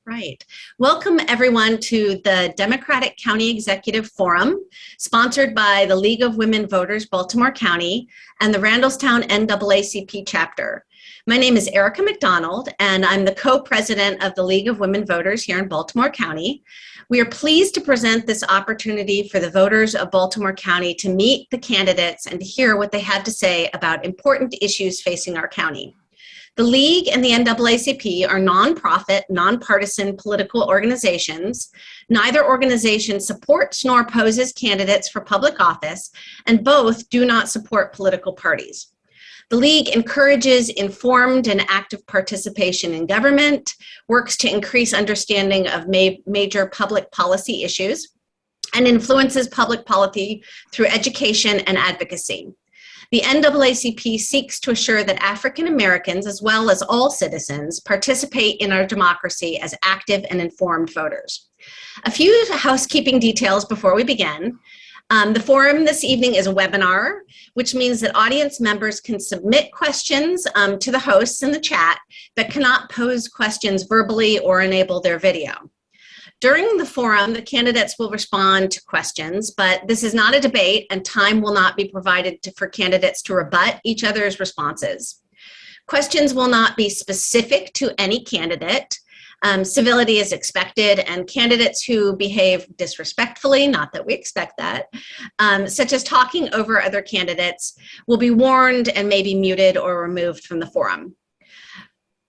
Right. Welcome everyone to the Democratic County Executive Forum, sponsored by the League of Women Voters, Baltimore County, and the Randallstown NAACP chapter. My name is Erica McDonald, and I'm the co-president of the League of Women Voters here in Baltimore County. We are pleased to present this opportunity for the voters of Baltimore County to meet the candidates and to hear what they had to say about important issues facing our county. The League and the NAACP are nonprofit, nonpartisan political organizations. Neither organization supports nor opposes candidates for public office, and both do not support political parties. The League encourages informed and active participation in government, works to increase understanding of major public policy issues, and influences public policy through education and advocacy. The NAACP seeks to assure that African Americans, as well as all citizens, participate in our democracy as active and informed voters. A few housekeeping details before we begin. The forum this evening is a webinar, which means that audience members can submit questions to the hosts in the chat, but cannot pose questions verbally or enable their video. During the forum, the candidates will respond to questions, but this is not a debate and time will not be provided for candidates to rebut each other's responses. Questions will not be specific to any candidate. Civility is expected, and candidates who behave disrespectfully, not that we expect that, such as talking over other candidates, will be warned and may be muted or removed from the forum.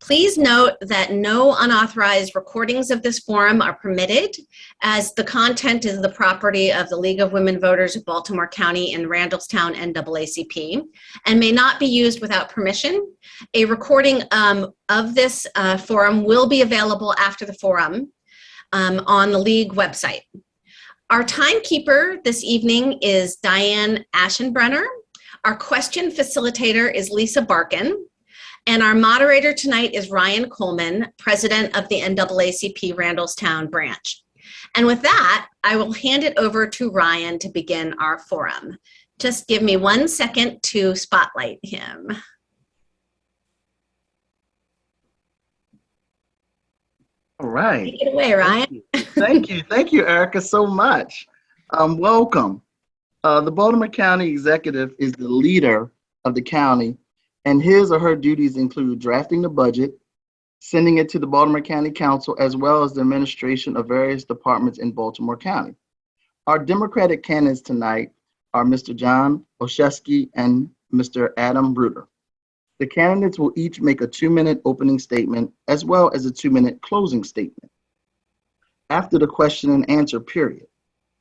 Please note that no unauthorized recordings of this forum are permitted, as the content is the property of the League of Women Voters of Baltimore County and Randallstown NAACP, and may not be used without permission. A recording of this forum will be available after the forum on the League website. Our timekeeper this evening is Diane Aschenbrenner. Our question facilitator is Lisa Barkin. And our moderator tonight is Ryan Coleman, president of the NAACP Randallstown branch. And with that, I will hand it over to Ryan to begin our forum. Just give me 1 second to spotlight him. All right. Take it away, Ryan. Thank you, Erica, so much. Welcome. The Baltimore County Executive is the leader of the county, and his or her duties include drafting the budget, sending it to the Baltimore County Council, as well as the administration of various departments in Baltimore County. Our Democratic candidates tonight are Mr. John Olszewski and Mr. Adam Reuter. The candidates will each make a 2-minute opening statement as well as a 2-minute closing statement after the question and answer period.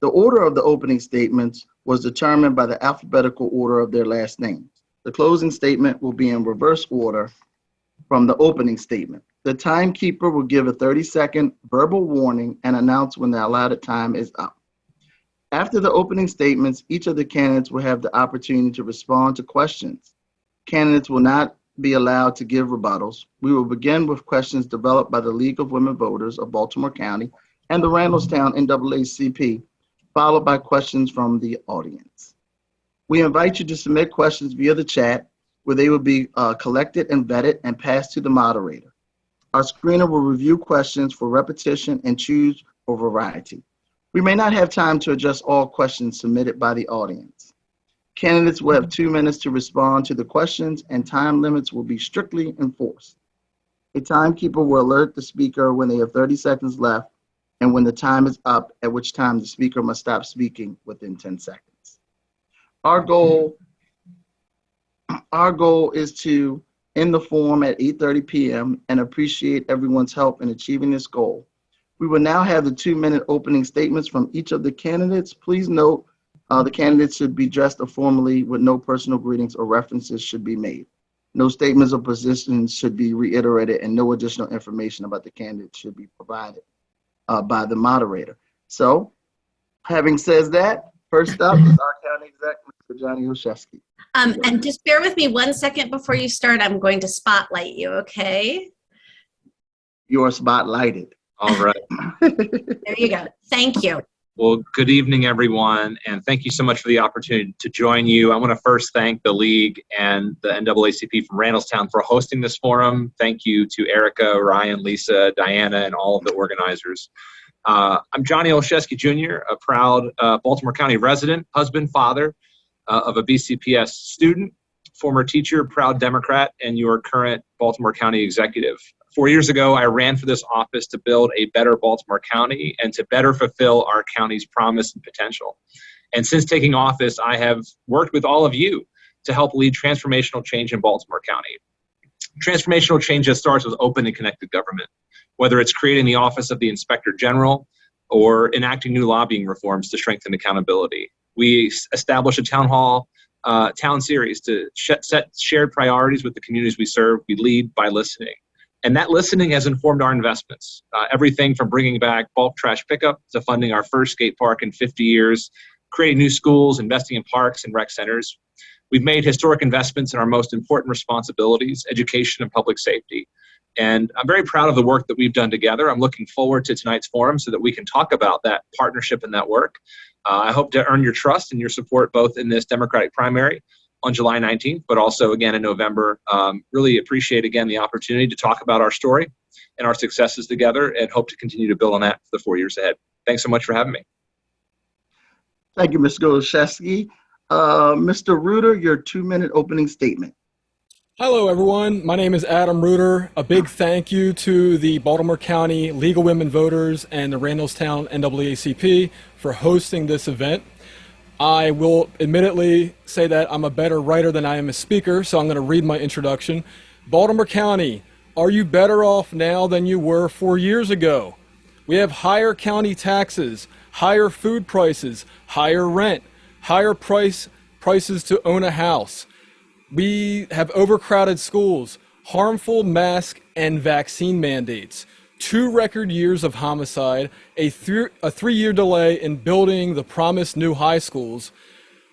The order of the opening statements was determined by the alphabetical order of their last names. The closing statement will be in reverse order from the opening statement. The timekeeper will give a 30-second verbal warning and announce when the allotted time is up. After the opening statements, each of the candidates will have the opportunity to respond to questions. Candidates will not be allowed to give rebuttals. We will begin with questions developed by the League of Women Voters of Baltimore County and the Randallstown NAACP, followed by questions from the audience. We invite you to submit questions via the chat, where they will be collected and vetted and passed to the moderator. Our screener will review questions for repetition and choose for variety. We may not have time to address all questions submitted by the audience. Candidates will have 2 minutes to respond to the questions, and time limits will be strictly enforced. A timekeeper will alert the speaker when they have 30 seconds left and when the time is up, at which time the speaker must stop speaking within 10 seconds. Our goal is to end the forum at 8:30 p.m. and appreciate everyone's help in achieving this goal. We will now have the 2-minute opening statements from each of the candidates. Please note the candidates should be dressed formally with no personal greetings or references should be made. No statements or positions should be reiterated, and no additional information about the candidates should be provided by the moderator. So, having said that, first up is our County Executive, Mr. John Olszewski. And just bear with me 1 second before you start. I'm going to spotlight you, okay? You are spotlighted. All right. There you go. Thank you. Well, good evening, everyone, and thank you so much for the opportunity to join you. I want to first thank the League and the NAACP from Randallstown for hosting this forum. Thank you to Erica, Ryan, Lisa, Diana, and all of the organizers. I'm Johnny Olszewski Jr., a proud Baltimore County resident, husband, father of a BCPS student, former teacher, proud Democrat, and your current Baltimore County Executive. 4 years ago, I ran for this office to build a better Baltimore County and to better fulfill our county's promise and potential. And since taking office, I have worked with all of you to help lead transformational change in Baltimore County. Transformational change that starts with open and connected government, whether it's creating the Office of the Inspector General or enacting new lobbying reforms to strengthen accountability. We established a town series to set shared priorities with the communities we serve. We lead by listening. And that listening has informed our investments. Everything from bringing back bulk trash pickup to funding our first skate park in 50 years, creating new schools, investing in parks and rec centers. We've made historic investments in our most important responsibilities, education and public safety. And I'm very proud of the work that we've done together. I'm looking forward to tonight's forum so that we can talk about that partnership and that work. I hope to earn your trust and your support both in this Democratic primary on July 19th, but also again in November. Really appreciate again the opportunity to talk about our story and our successes together and hope to continue to build on that for the 4 years ahead. Thanks so much for having me. Thank you, Mr. Olszewski. Mr. Reuter, your 2-minute opening statement. Hello, everyone. My name is Adam Reuter. A big thank you to the Baltimore County League of Women Voters and the Randallstown NAACP for hosting this event. I will admittedly say that I'm a better writer than I am a speaker, so I'm going to read my introduction. Baltimore County, are you better off now than you were 4 years ago? We have higher county taxes, higher food prices, higher rent, higher prices to own a house. We have overcrowded schools, harmful mask and vaccine mandates, 2 record years of homicide, a 3-year delay in building the promised new high schools,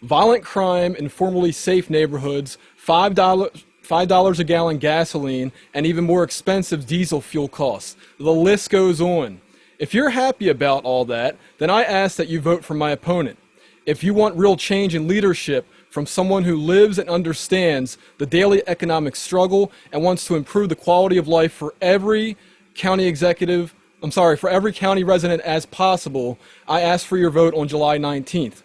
violent crime in formerly safe neighborhoods, $5 a gallon gasoline, and even more expensive diesel fuel costs. The list goes on. If you're happy about all that, then I ask that you vote for my opponent. If you want real change in leadership from someone who lives and understands the daily economic struggle and wants to improve the quality of life for every county resident as possible, I ask for your vote on July 19th.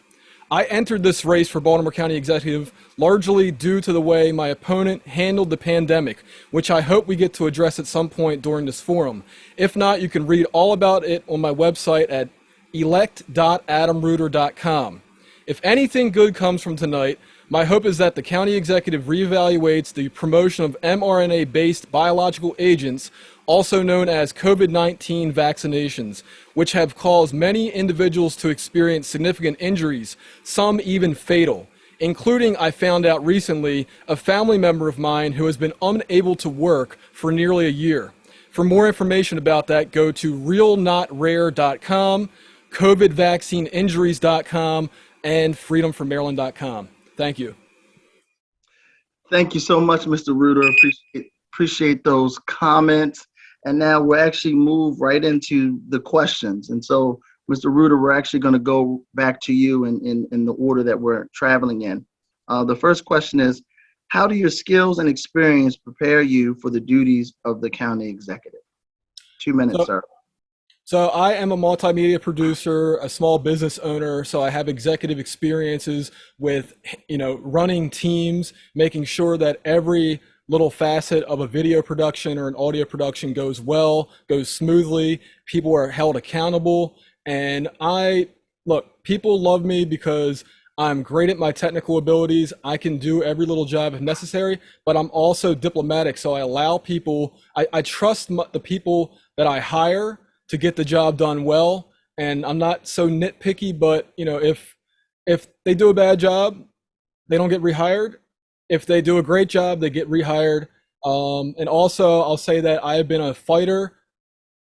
I entered this race for Baltimore County Executive largely due to the way my opponent handled the pandemic, which I hope we get to address at some point during this forum. If not, you can read all about it on my website at elect.adamreuter.com. If anything good comes from tonight, my hope is that the county executive reevaluates the promotion of mRNA-based biological agents, also known as COVID-19 vaccinations, which have caused many individuals to experience significant injuries, some even fatal, including, I found out recently, a family member of mine who has been unable to work for nearly a year. For more information about that, go to realnotrare.com, covidvaccineinjuries.com, and freedomformaryland.com. Thank you. Thank you so much, Mr. Reuter. Appreciate those comments. And now we'll actually move right into the questions. And so, Mr. Reuter, we're actually going to go back to you in the order that we're traveling in. The first question is, how do your skills and experience prepare you for the duties of the county executive? 2 minutes, sir. So I am a multimedia producer, a small business owner, so I have executive experiences with, running teams, making sure that every little facet of a video production or an audio production goes well, goes smoothly, people are held accountable, and people love me because I'm great at my technical abilities. I can do every little job if necessary, but I'm also diplomatic, so I allow people, I trust the people that I hire to get the job done well, and I'm not so nitpicky, but if they do a bad job, they don't get rehired. If they do a great job, they get rehired. And also, I'll say that I have been a fighter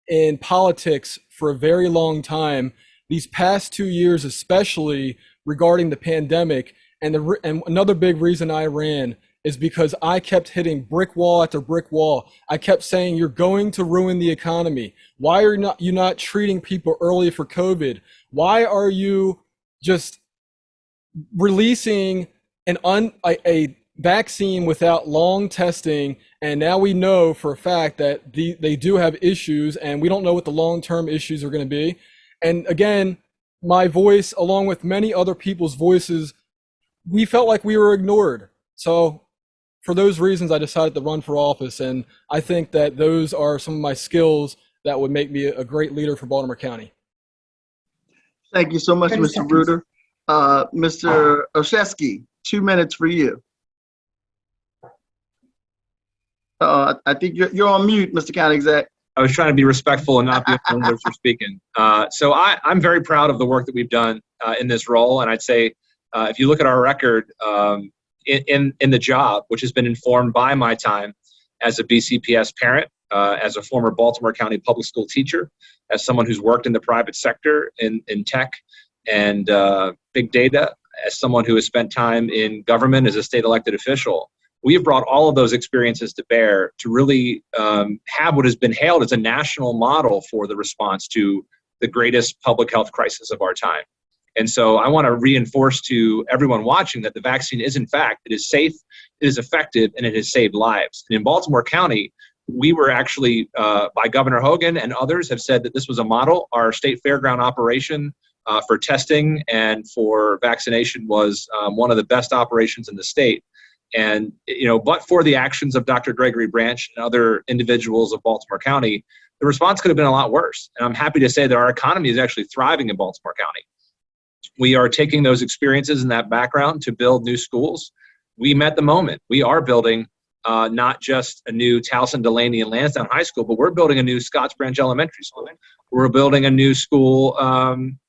in politics for a very long time. These past 2 years, especially regarding the pandemic, and another big reason I ran is because I kept hitting brick wall after brick wall. I kept saying, you're going to ruin the economy. Why are you not treating people early for COVID? Why are you just releasing a vaccine without long testing? And now we know for a fact that they do have issues, and we don't know what the long-term issues are going to be. And again, my voice, along with many other people's voices, we felt like we were ignored. So for those reasons, I decided to run for office. And I think that those are some of my skills that would make me a great leader for Baltimore County. Thank you so much, Mr. Reuter. Mr. Olszewski, 2 minutes for you. I think you're on mute, Mr. County Exec. I was trying to be respectful and not be on others for speaking. So I'm very proud of the work that we've done in this role. And I'd say, if you look at our record in the job, which has been informed by my time as a BCPS parent, as a former Baltimore County public school teacher, as someone who's worked in the private sector in tech and big data, as someone who has spent time in government as a state elected official, we have brought all of those experiences to bear to really have what has been hailed as a national model for the response to the greatest public health crisis of our time. And so I want to reinforce to everyone watching that the vaccine is, in fact, it is safe, it is effective, and it has saved lives. And in Baltimore County, we were actually, by Governor Hogan and others, have said that this was a model. Our state fairground operation for testing and for vaccination was one of the best operations in the state. And, but for the actions of Dr. Gregory Branch and other individuals of Baltimore County, the response could have been a lot worse. And I'm happy to say that our economy is actually thriving in Baltimore County. We are taking those experiences and that background to build new schools. We met the moment. We are building not just a new Towson, Delaney, and Lansdowne High School, but we're building a new Scotts Branch Elementary School. We're building a new school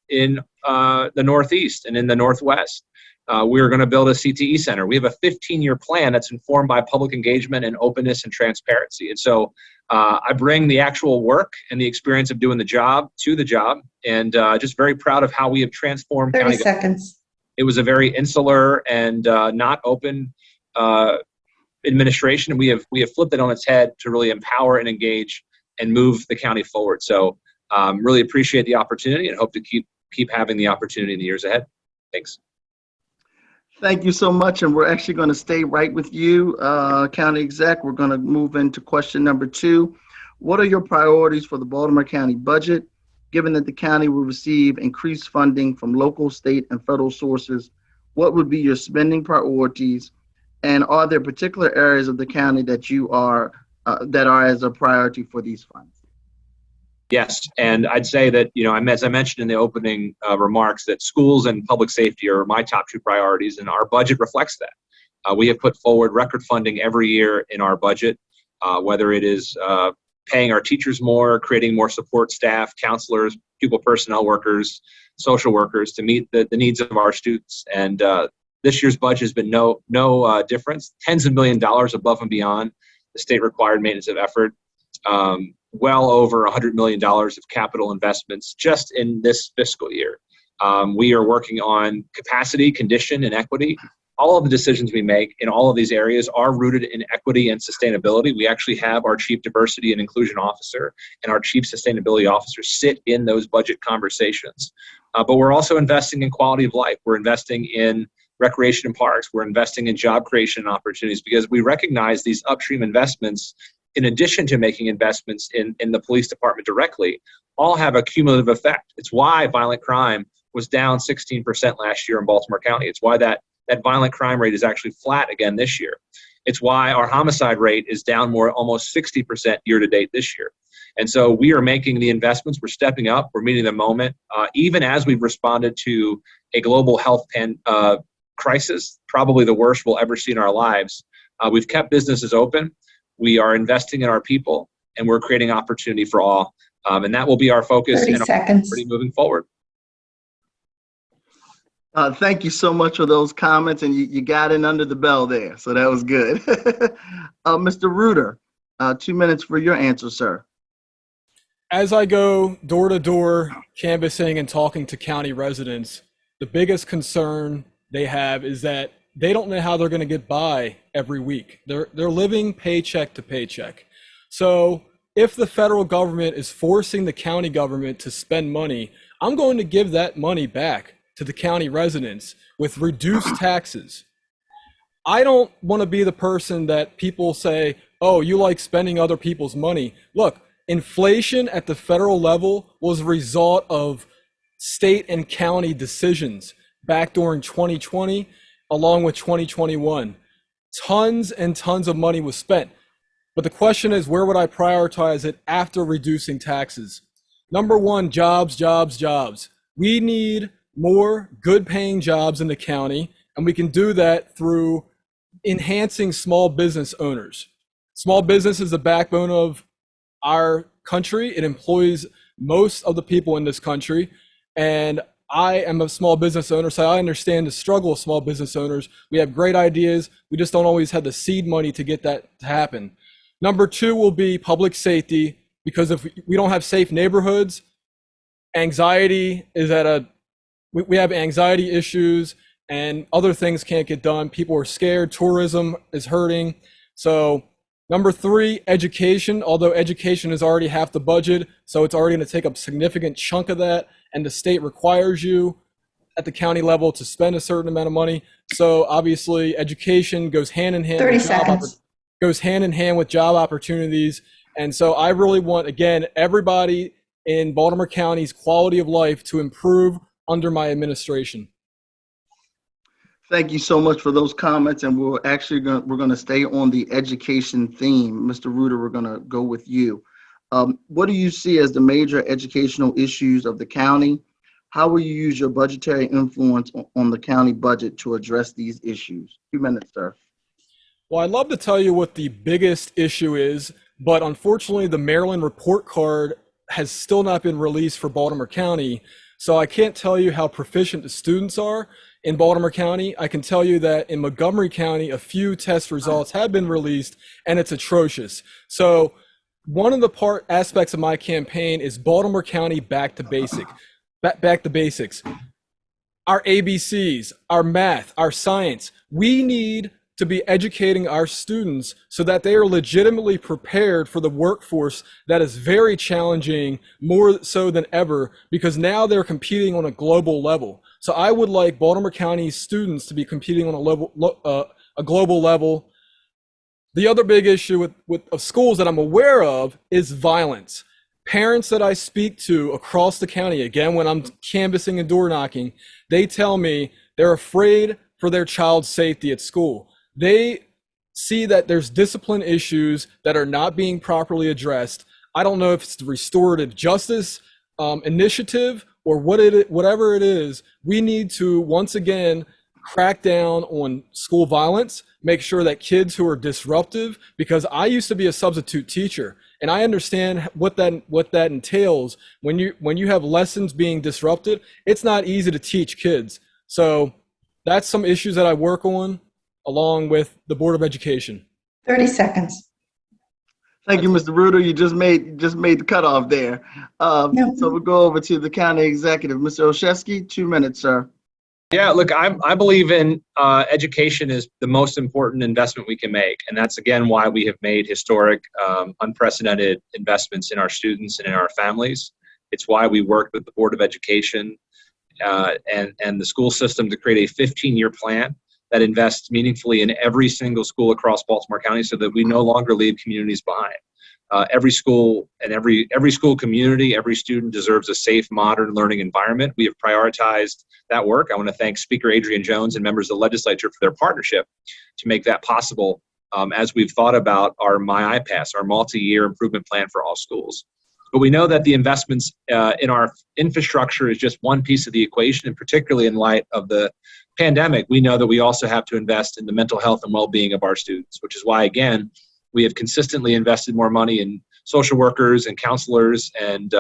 in the Northeast and in the Northwest. We're going to build a CTE center. We have a 15-year plan that's informed by public engagement and openness and transparency. And so I bring the actual work and the experience of doing the job to the job, and just very proud of how we have transformed 30 county seconds. It was a very insular and not open administration, and we have flipped it on its head to really empower and engage and move the county forward. So really appreciate the opportunity and hope to keep having the opportunity in the years ahead. Thanks. Thank you so much, and we're actually going to stay right with you, County Exec. We're going to move into question number 2. What are your priorities for the Baltimore County budget, given that the county will receive increased funding from local, state, and federal sources? What would be your spending priorities, and are there particular areas of the county that that are as a priority for these funds? Yes, and I'd say that, as I mentioned in the opening remarks, that schools and public safety are my top 2 priorities, and our budget reflects that. We have put forward record funding every year in our budget, whether it is paying our teachers more, creating more support staff, counselors, pupil personnel workers, social workers to meet the needs of our students. And this year's budget has been no difference, tens of millions of dollars above and beyond the state required maintenance of effort. Well over $100 million of capital investments just in this fiscal year. We are working on capacity, condition, and equity. All of the decisions we make in all of these areas are rooted in equity and sustainability. We actually have our Chief Diversity and Inclusion Officer and our Chief Sustainability Officer sit in those budget conversations. But we're also investing in quality of life. We're investing in recreation and parks. We're investing in job creation opportunities because we recognize these upstream investments, in addition to making investments in the police department directly, all have a cumulative effect. It's why violent crime was down 16% last year in Baltimore County. It's why that violent crime rate is actually flat again this year. It's why our homicide rate is down almost 60% year to date this year. And so we are making the investments, we're stepping up, we're meeting the moment, even as we've responded to a global health crisis, probably the worst we'll ever see in our lives. We've kept businesses open. We are investing in our people, and we're creating opportunity for all. And that will be our focus 30 and seconds. our moving forward. Thank you so much for those comments, and you got in under the bell there, so that was good. Mr. Reuter, 2 minutes for your answer, sir. As I go door to door canvassing and talking to county residents, the biggest concern they have is that they don't know how they're going to get by every week. They're living paycheck to paycheck. So if the federal government is forcing the county government to spend money, I'm going to give that money back to the county residents with reduced taxes. I don't want to be the person that people say, oh, you like spending other people's money. Look, inflation at the federal level was a result of state and county decisions back during 2020, along with 2021. Tons and tons of money was spent. But the question is, where would I prioritize it after reducing taxes? Number one, jobs, jobs, jobs. We need more good paying jobs in the county, and we can do that through enhancing small business owners. Small business is the backbone of our country. It employs most of the people in this country. And I am a small business owner, so I understand the struggle of small business owners. We have great ideas. We just don't always have the seed money to get that to happen. Number two will be public safety, because if we don't have safe neighborhoods, anxiety is we have anxiety issues and other things can't get done. People are scared. Tourism is hurting. So number three, education, although education is already half the budget, so it's already going to take up a significant chunk of that, and the state requires you at the county level to spend a certain amount of money. So obviously education goes hand in hand 30 seconds. Goes hand in hand with job opportunities. And so I really want, again, everybody in Baltimore County's quality of life to improve under my administration. Thank you so much for those comments, and we're going to stay on the education theme. Mr. Reuter, we're going to go with you. What do you see as the major educational issues of the county? How will you use your budgetary influence on the county budget to address these issues? 2 minutes, sir. Well, I'd love to tell you what the biggest issue is, but unfortunately the Maryland report card has still not been released for Baltimore County. So I can't tell you how proficient the students are in Baltimore County. I can tell you that in Montgomery County, a few test results have been released and it's atrocious. So one of the aspects of my campaign is Baltimore County back to basics. Our ABCs, our math, our science, we need to be educating our students so that they are legitimately prepared for the workforce that is very challenging, more so than ever, because now they're competing on a global level. So I would like Baltimore County students to be competing on a global level. The other big issue with schools that I'm aware of is violence. Parents that I speak to across the county, again, when I'm canvassing and door knocking, they tell me they're afraid for their child's safety at school. They see that there's discipline issues that are not being properly addressed. I don't know if it's the restorative justice initiative or whatever it is. We need to once again crack down on school violence, make sure that kids who are disruptive, because I used to be a substitute teacher and I understand what that entails. When you have lessons being disrupted, it's not easy to teach kids. So that's some issues that I work on, along with the Board of Education. 30 seconds. Thank you, Mr. Reuter. You just made the cutoff there. So we'll go over to the County Executive. Mr. Olszewski, 2 minutes, sir. Yeah, look, I believe in education is the most important investment we can make. And that's, again, why we have made historic, unprecedented investments in our students and in our families. It's why we worked with the Board of Education and the school system to create a 15-year plan that invests meaningfully in every single school across Baltimore County so that we no longer leave communities behind. Every school and every school community, every student deserves a safe, modern learning environment. We have prioritized that work. I want to thank Speaker Adrian Jones and members of the legislature for their partnership to make that possible as we've thought about our MyIPass, our multi-year improvement plan for all schools. But we know that the investments in our infrastructure is just one piece of the equation, and particularly in light of the pandemic, we know that we also have to invest in the mental health and well-being of our students, which is why, again, we have consistently invested more money in social workers and counselors and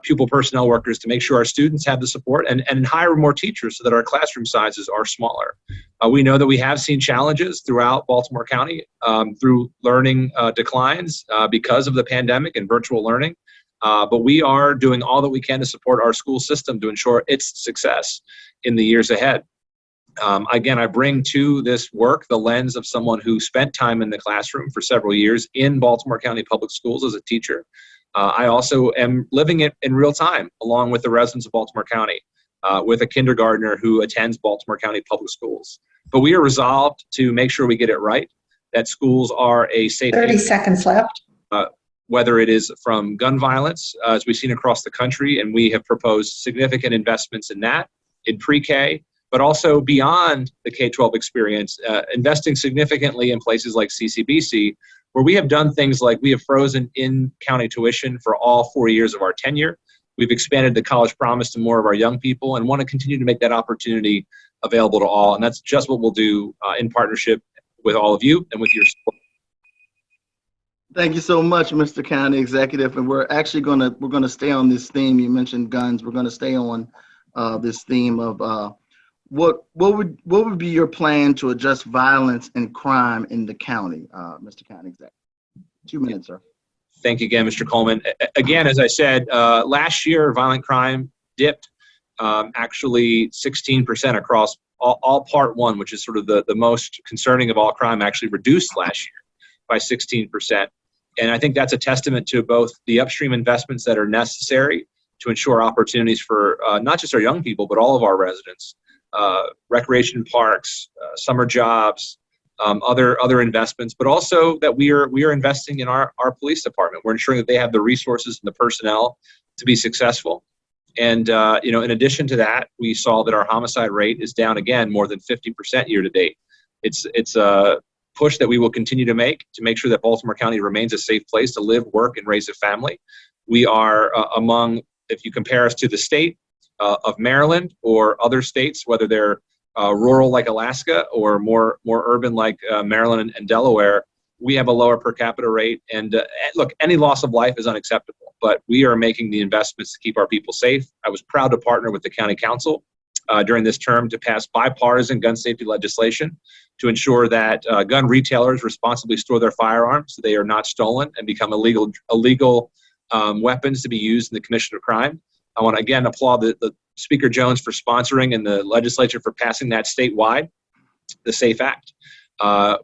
pupil personnel workers to make sure our students have the support and hire more teachers so that our classroom sizes are smaller. We know that we have seen challenges throughout Baltimore County through learning declines because of the pandemic and virtual learning. But we are doing all that we can to support our school system to ensure its success in the years ahead. Again, I bring to this work the lens of someone who spent time in the classroom for several years in Baltimore County Public Schools as a teacher. I also am living it in real time along with the residents of Baltimore County, with a kindergartner who attends Baltimore County Public Schools. But we are resolved to make sure we get it right, that schools are a safe 30 seconds left. whether it is from gun violence, as we've seen across the country, and we have proposed significant investments in that, in pre-K, but also beyond the K-12 experience, investing significantly in places like CCBC, where we have done things like we have frozen in-county tuition for all 4 years of our tenure. We've expanded the college promise to more of our young people and want to continue to make that opportunity available to all. And that's just what we'll do in partnership with all of you and with your support. Thank you so much, Mr. County Executive. And we're actually gonna stay on this theme. You mentioned guns. We're gonna stay on this theme of what would be your plan to address violence and crime in the county, Mr. County Executive? 2 minutes, sir. Thank you again, Mr. Coleman. Again, as I said, last year, violent crime dipped actually 16% across all Part 1, which is sort of the most concerning of all crime, actually reduced last year by 16%. And I think that's a testament to both the upstream investments that are necessary to ensure opportunities for not just our young people, but all of our residents, recreation parks, summer jobs, other investments, but also that we are investing in our police department. We're ensuring that they have the resources and the personnel to be successful. And in addition to that, we saw that our homicide rate is down again more than 50% year to date. It's a push that we will continue to make sure that Baltimore County remains a safe place to live, work, and raise a family. We are among, if you compare us to the state of Maryland or other states, whether they're rural like Alaska or more urban like Maryland and Delaware, we have a lower per capita rate. And look, any loss of life is unacceptable, but we are making the investments to keep our people safe. I was proud to partner with the County Council during this term to pass bipartisan gun safety legislation to ensure that gun retailers responsibly store their firearms so they are not stolen and become illegal weapons to be used in the commission of crime. I want to again applaud the Speaker Jones for sponsoring and the legislature for passing that statewide, the SAFE Act.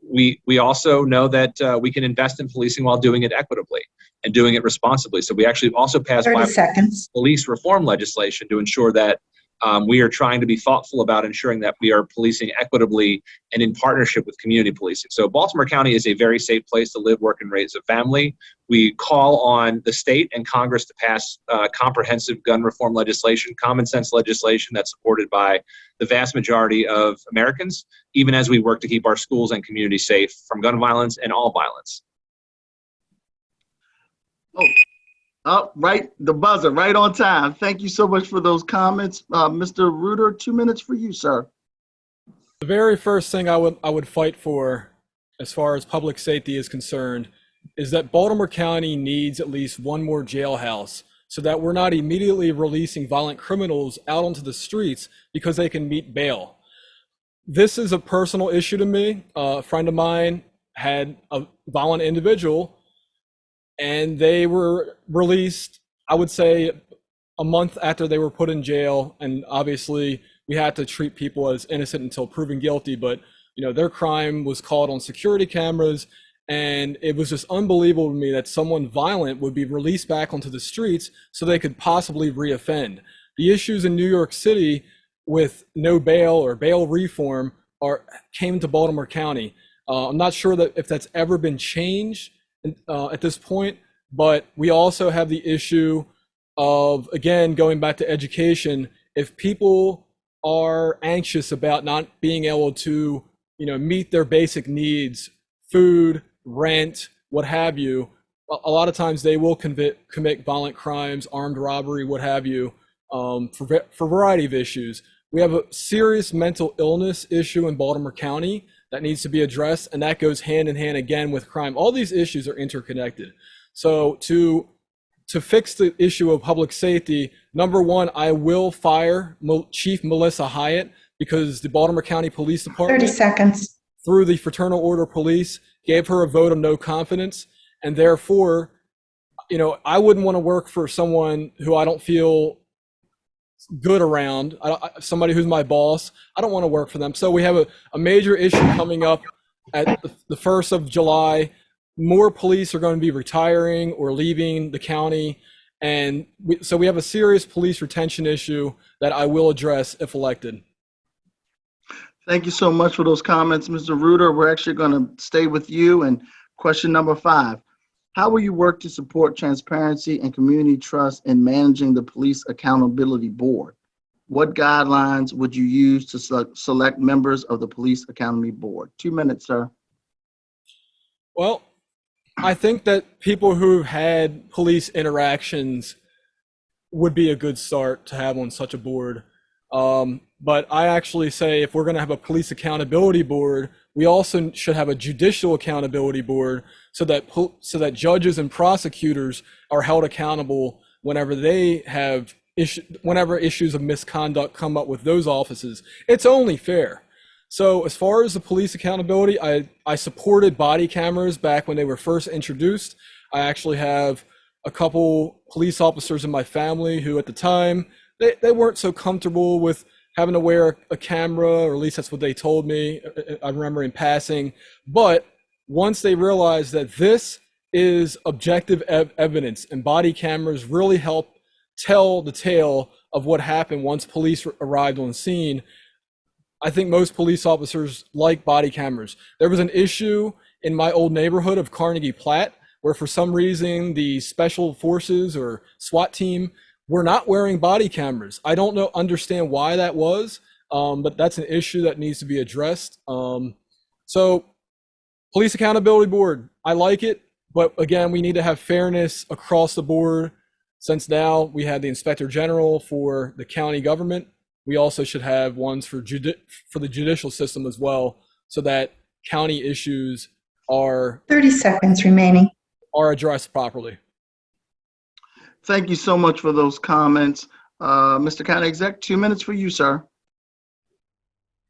We also know that we can invest in policing while doing it equitably and doing it responsibly. So we actually also passed 30 seconds. police reform legislation to ensure that we are trying to be thoughtful about ensuring that we are policing equitably and in partnership with community policing. So Baltimore County is a very safe place to live, work, and raise a family. We call on the state and Congress to pass comprehensive gun reform legislation, common sense legislation that's supported by the vast majority of Americans, even as we work to keep our schools and communities safe from gun violence and all violence. Oh, right, the buzzer, right on time. Thank you so much for those comments. Mr. Reuter, 2 minutes for you, sir. The very first thing I would fight for, as far as public safety is concerned, is that Baltimore County needs at least one more jailhouse so that we're not immediately releasing violent criminals out onto the streets because they can meet bail. This is a personal issue to me. A friend of mine had a violent individual and they were released, I would say, a month after they were put in jail. And obviously we had to treat people as innocent until proven guilty, but their crime was caught on security cameras. And it was just unbelievable to me that someone violent would be released back onto the streets so they could possibly reoffend. The issues in New York City with no bail or bail reform came to Baltimore County. I'm not sure that if that's ever been changed at this point, but we also have the issue of, again, going back to education. If people are anxious about not being able to, meet their basic needs, food, rent, what have you, a lot of times they will commit violent crimes, armed robbery, what have you, for a variety of issues. We have a serious mental illness issue in Baltimore County that needs to be addressed, and that goes hand in hand again with crime. All these issues are interconnected. So to fix the issue of public safety, number one, I will fire Chief Melissa Hyatt because the Baltimore County Police Department, 30 seconds. through the Fraternal Order Police, gave her a vote of no confidence, and therefore, I wouldn't want to work for someone who I don't feel good around. Somebody who's my boss, I don't want to work for them. So we have a major issue coming up at the 1st of July. More police are going to be retiring or leaving the county. And so we have a serious police retention issue that I will address if elected. Thank you so much for those comments, Mr. Reuter. We're actually going to stay with you. And question number 5, how will you work to support transparency and community trust in managing the Police Accountability Board? What guidelines would you use to select members of the Police Accountability Board? 2 minutes, sir. Well, I think that people who've had police interactions would be a good start to have on such a board. But I actually say if we're going to have a police accountability board, we also should have a judicial accountability board so that judges and prosecutors are held accountable whenever they have whenever issues of misconduct come up with those offices. It's only fair. So as far as the police accountability, I supported body cameras back when they were first introduced. I actually have a couple police officers in my family who at the time, they weren't so comfortable with having to wear a camera, or at least that's what they told me. I remember in passing. But once they realized that this is objective evidence and body cameras really help tell the tale of what happened once police arrived on scene, I think most police officers like body cameras. There was an issue in my old neighborhood of Carnegie Platte where for some reason the special forces or SWAT team were not wearing body cameras. I don't understand why that was, but that's an issue that needs to be addressed. So Police Accountability Board, I like it, but again, we need to have fairness across the board. Since now we have the Inspector General for the county government, we also should have ones for the judicial system as well, so that county issues are 30 seconds remaining. Are addressed properly. Thank you so much for those comments. Mr. County Exec, 2 minutes for you, sir.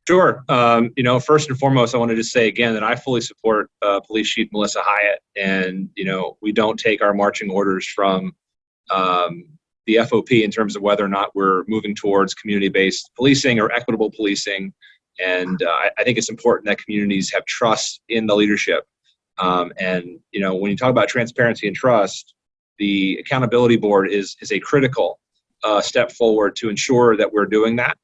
Sure. First and foremost, I want to just say again that I fully support Police Chief Melissa Hyatt, and we don't take our marching orders from the FOP in terms of whether or not we're moving towards community-based policing or equitable policing. And I think it's important that communities have trust in the leadership. When you talk about transparency and trust, the accountability board is a critical step forward to ensure that we're doing that.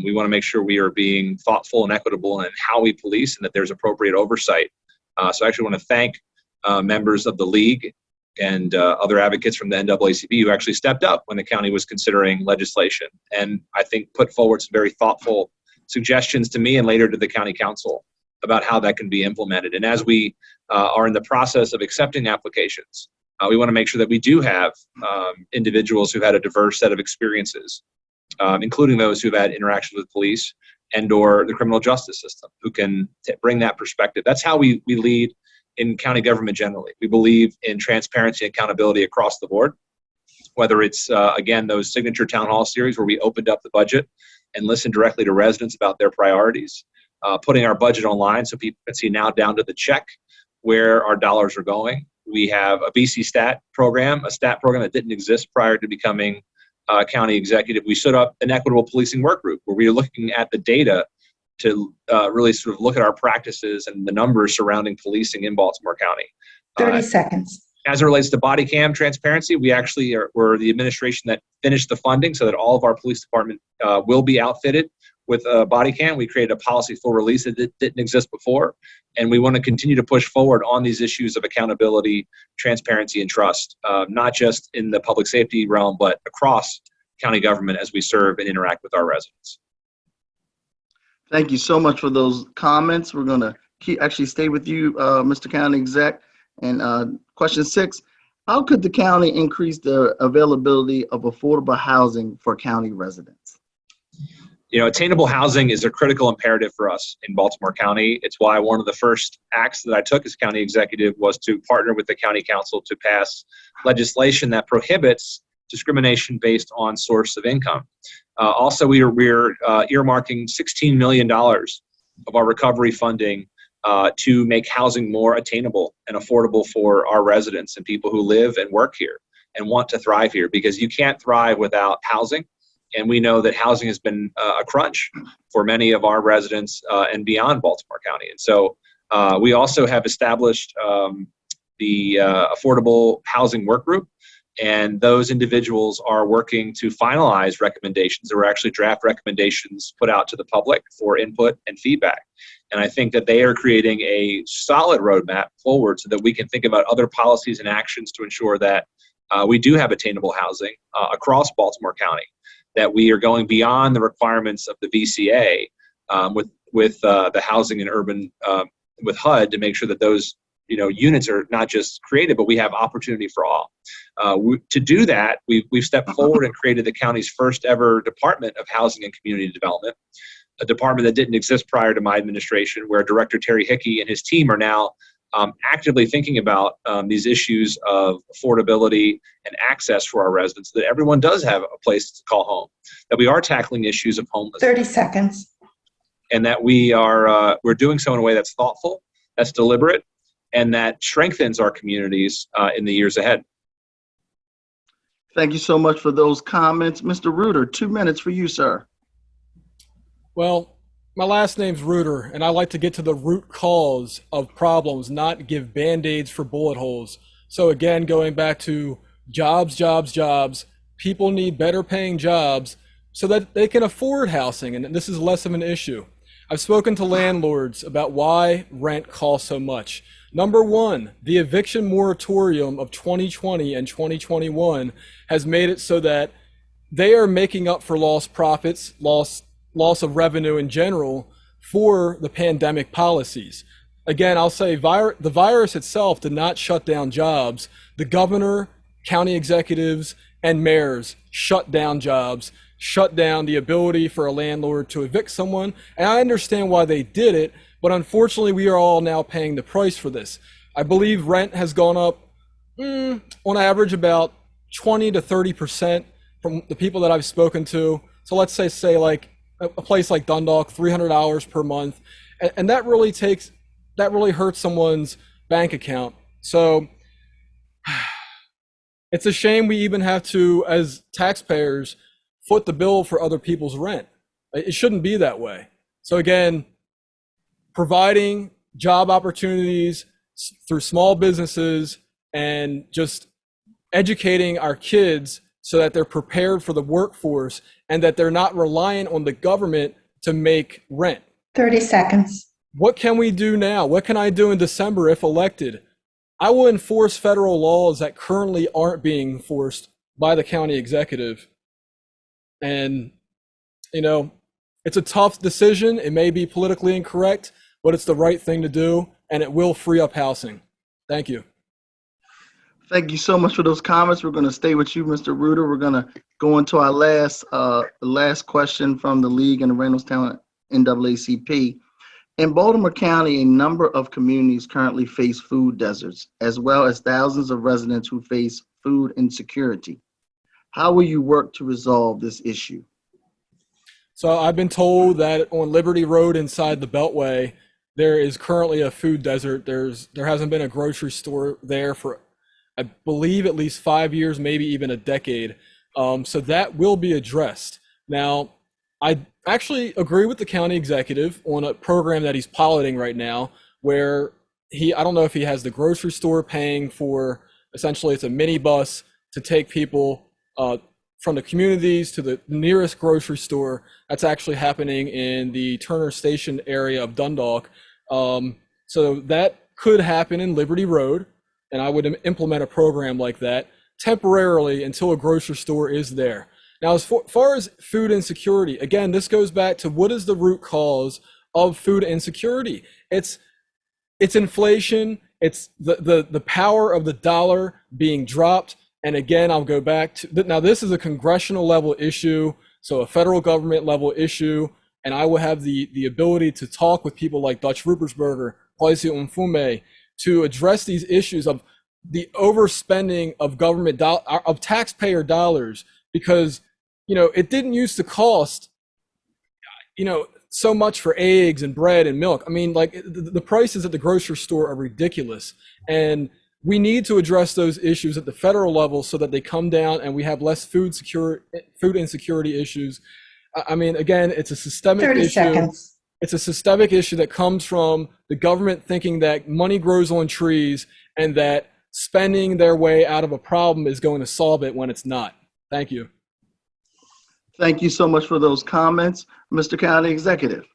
We want to make sure we are being thoughtful and equitable in how we police and that there's appropriate oversight. So I actually want to thank members of the league and other advocates from the NAACP who actually stepped up when the county was considering legislation, and I think put forward some very thoughtful suggestions to me and later to the county council about how that can be implemented. And as we are in the process of accepting applications, we want to make sure that we do have individuals who've had a diverse set of experiences, including those who've had interactions with police and or the criminal justice system, who can bring that perspective. That's how we lead in county government generally. We believe in transparency and accountability across the board, whether it's, again, those signature town hall series where we opened up the budget and listened directly to residents about their priorities, putting our budget online so people can see now down to the check where our dollars are going. We have a BC Stat program, a stat program that didn't exist prior to becoming county executive. We stood up an equitable policing work group where we are looking at the data to really sort of look at our practices and the numbers surrounding policing in Baltimore County. 30 seconds. As it relates to body cam transparency, we actually were the administration that finished the funding so that all of our police department will be outfitted with a body cam. We created a policy for release that didn't exist before. And we want to continue to push forward on these issues of accountability, transparency, and trust, not just in the public safety realm, but across county government as we serve and interact with our residents. Thank you so much for those comments. We're going to actually stay with you, Mr. County Exec. And question 6, how could the county increase the availability of affordable housing for county residents? Attainable housing is a critical imperative for us in Baltimore County. It's why one of the first acts that I took as county executive was to partner with the county council to pass legislation that prohibits discrimination based on source of income. Also, we're earmarking $16 million of our recovery funding to make housing more attainable and affordable for our residents and people who live and work here and want to thrive here, because you can't thrive without housing And we know that housing has been a crunch for many of our residents and beyond Baltimore County. And so we also have established the Affordable Housing Work Group, and those individuals are working to finalize recommendations. There were actually draft recommendations put out to the public for input and feedback. And I think that they are creating a solid roadmap forward so that we can think about other policies and actions to ensure that we do have attainable housing across Baltimore County, that we are going beyond the requirements of the VCA with the housing and urban with HUD to make sure that those units are not just created, but we have opportunity for all. To do that, we've stepped forward and created the county's first ever Department of Housing and Community Development, a department that didn't exist prior to my administration, where Director Terry Hickey and his team are now actively thinking about these issues of affordability and access for our residents, so that everyone does have a place to call home, that we are tackling issues of homelessness. 30 seconds. And that we're doing so in a way that's thoughtful, that's deliberate, and that strengthens our communities in the years ahead. Thank you so much for those comments. Mr. Reuter, 2 minutes for you, sir. Well, my last name's Reuter, and I like to get to the root cause of problems, not give Band-Aids for bullet holes. So again, going back to jobs, jobs, jobs, people need better paying jobs so that they can afford housing, and this is less of an issue. I've spoken to landlords about why rent costs so much. Number one, the eviction moratorium of 2020 and 2021 has made it so that they are making up for lost profits, loss of revenue in general for the pandemic policies. Again, I'll say the virus itself did not shut down jobs. The governor, county executives, and mayors shut down jobs, shut down the ability for a landlord to evict someone. And I understand why they did it, but unfortunately we are all now paying the price for this. I believe rent has gone up on average about 20 to 30% from the people that I've spoken to. So let's say like a place like Dundalk, $300 per month. And that really hurts someone's bank account. So it's a shame we even have to, as taxpayers, foot the bill for other people's rent. It shouldn't be that way. So again, providing job opportunities through small businesses and just educating our kids so that they're prepared for the workforce and that they're not reliant on the government to make rent. 30 seconds. What can we do now? What can I do in December if elected? I will enforce federal laws that currently aren't being enforced by the county executive. And, it's a tough decision. It may be politically incorrect, but it's the right thing to do, and it will free up housing. Thank you. Thank you so much for those comments. We're going to stay with you, Mr. Reuter. We're going to go into our last question from the league and the Randallstown NAACP. In Baltimore County, a number of communities currently face food deserts, as well as thousands of residents who face food insecurity. How will you work to resolve this issue? So I've been told that on Liberty Road inside the Beltway, there is currently a food desert. There hasn't been a grocery store there for, I believe, at least 5 years, maybe even a decade. So that will be addressed. Now, I actually agree with the county executive on a program that he's piloting right now, where I don't know if he has the grocery store paying for, essentially it's a minibus to take people from the communities to the nearest grocery store. That's actually happening in the Turner Station area of Dundalk. So that could happen in Liberty Road, and I would implement a program like that temporarily until a grocery store is there. Now, as far as food insecurity, again, this goes back to what is the root cause of food insecurity? It's inflation. It's the power of the dollar being dropped. And again, I'll go back to, now this is a congressional level issue, so a federal government level issue, and I will have the ability to talk with people like Dutch Rupersberger, Kwesi Mfume, to address these issues of the overspending of government of taxpayer dollars, because it didn't used to cost so much for eggs and bread and milk. I mean, like the prices at the grocery store are ridiculous, and we need to address those issues at the federal level so that they come down and we have less food insecurity issues. I mean, again, it's a systemic 30 issue. seconds. It's a systemic issue that comes from the government thinking that money grows on trees and that spending their way out of a problem is going to solve it when it's not. Thank you. Thank you so much for those comments, Mr. County Executive.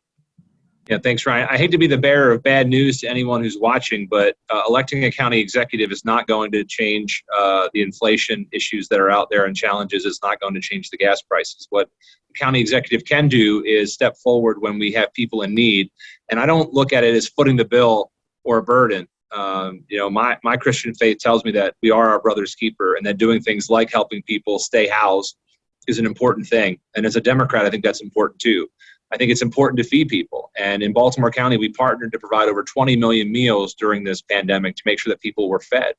Yeah, thanks, Ryan. I hate to be the bearer of bad news to anyone who's watching, but electing a county executive is not going to change the inflation issues that are out there and challenges. It's not going to change the gas prices. What the county executive can do is step forward when we have people in need. And I don't look at it as footing the bill or a burden. My Christian faith tells me that we are our brother's keeper, and that doing things like helping people stay housed is an important thing. And as a Democrat, I think that's important too. I think it's important to feed people. And in Baltimore County, we partnered to provide over 20 million meals during this pandemic to make sure that people were fed.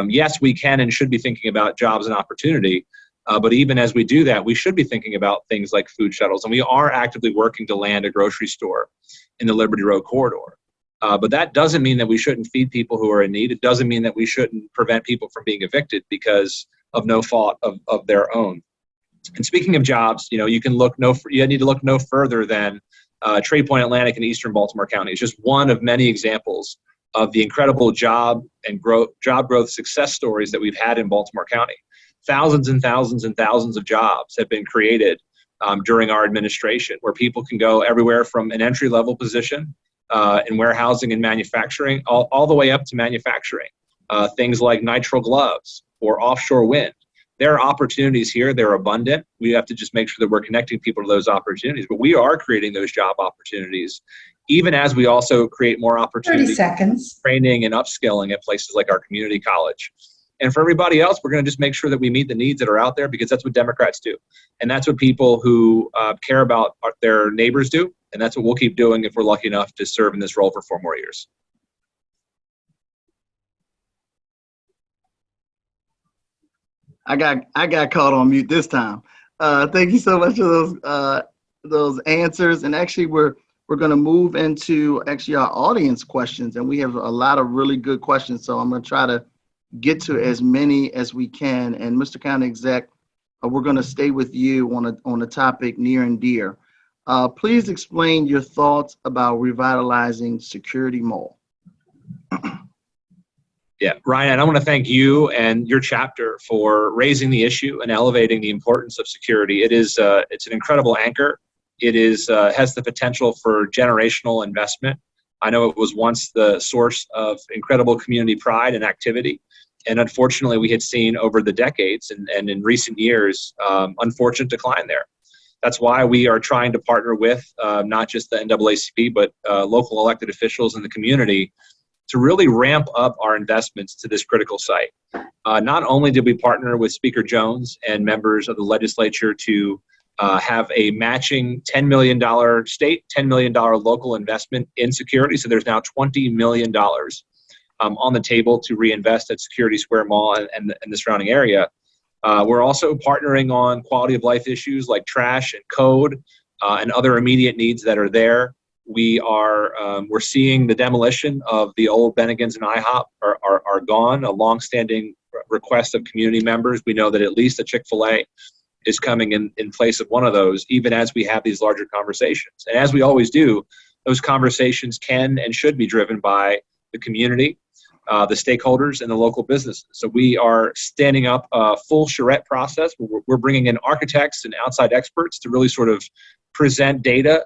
Yes, we can and should be thinking about jobs and opportunity. But even as we do that, we should be thinking about things like food shuttles. And we are actively working to land a grocery store in the Liberty Road corridor. But that doesn't mean that we shouldn't feed people who are in need. It doesn't mean that we shouldn't prevent people from being evicted because of no fault of their own. And speaking of jobs, you need to look no further than Trade Point Atlantic in eastern Baltimore County. It's just one of many examples of the incredible job growth success stories that we've had in Baltimore County. Thousands and thousands and thousands of jobs have been created during our administration, where people can go everywhere from an entry-level position in warehousing and manufacturing all the way up to manufacturing. Things like nitrile gloves or offshore wind. There are opportunities here. They're abundant. We have to just make sure that we're connecting people to those opportunities. But we are creating those job opportunities, even as we also create more 30 opportunities, seconds. training and upskilling at places like our community college. And for everybody else, we're going to just make sure that we meet the needs that are out there, because that's what Democrats do. And that's what people who care about their neighbors do. And that's what we'll keep doing if we're lucky enough to serve in this role for 4 more years. I got caught on mute this time. Thank you so much for those answers. And actually, we're going to move into our audience questions, and we have a lot of really good questions. So I'm going to try to get to as many as we can. And Mr. County Exec, we're going to stay with you on a topic near and dear. Please explain your thoughts about revitalizing Security Mall. Yeah, Ryan, I want to thank you and your chapter for raising the issue and elevating the importance of security. It's an incredible anchor. It has the potential for generational investment. I know it was once the source of incredible community pride and activity. And unfortunately, we had seen over the decades and in recent years, unfortunate decline there. That's why we are trying to partner with not just the NAACP, but local elected officials in the community to really ramp up our investments to this critical site. Not only did we partner with Speaker Jones and members of the legislature to have a matching $10 million state, $10 million local investment in security. So there's now $20 million on the table to reinvest at Security Square Mall and the surrounding area. We're also partnering on quality of life issues like trash and code and other immediate needs that are there. We're seeing the demolition of the old Bennigan's and IHOP are gone, a longstanding request of community members. We know that at least a Chick-fil-A is coming in place of one of those, even as we have these larger conversations. And as we always do, those conversations can and should be driven by the community, the stakeholders, and the local businesses. So we are standing up a full charrette process. We're bringing in architects and outside experts to really sort of present data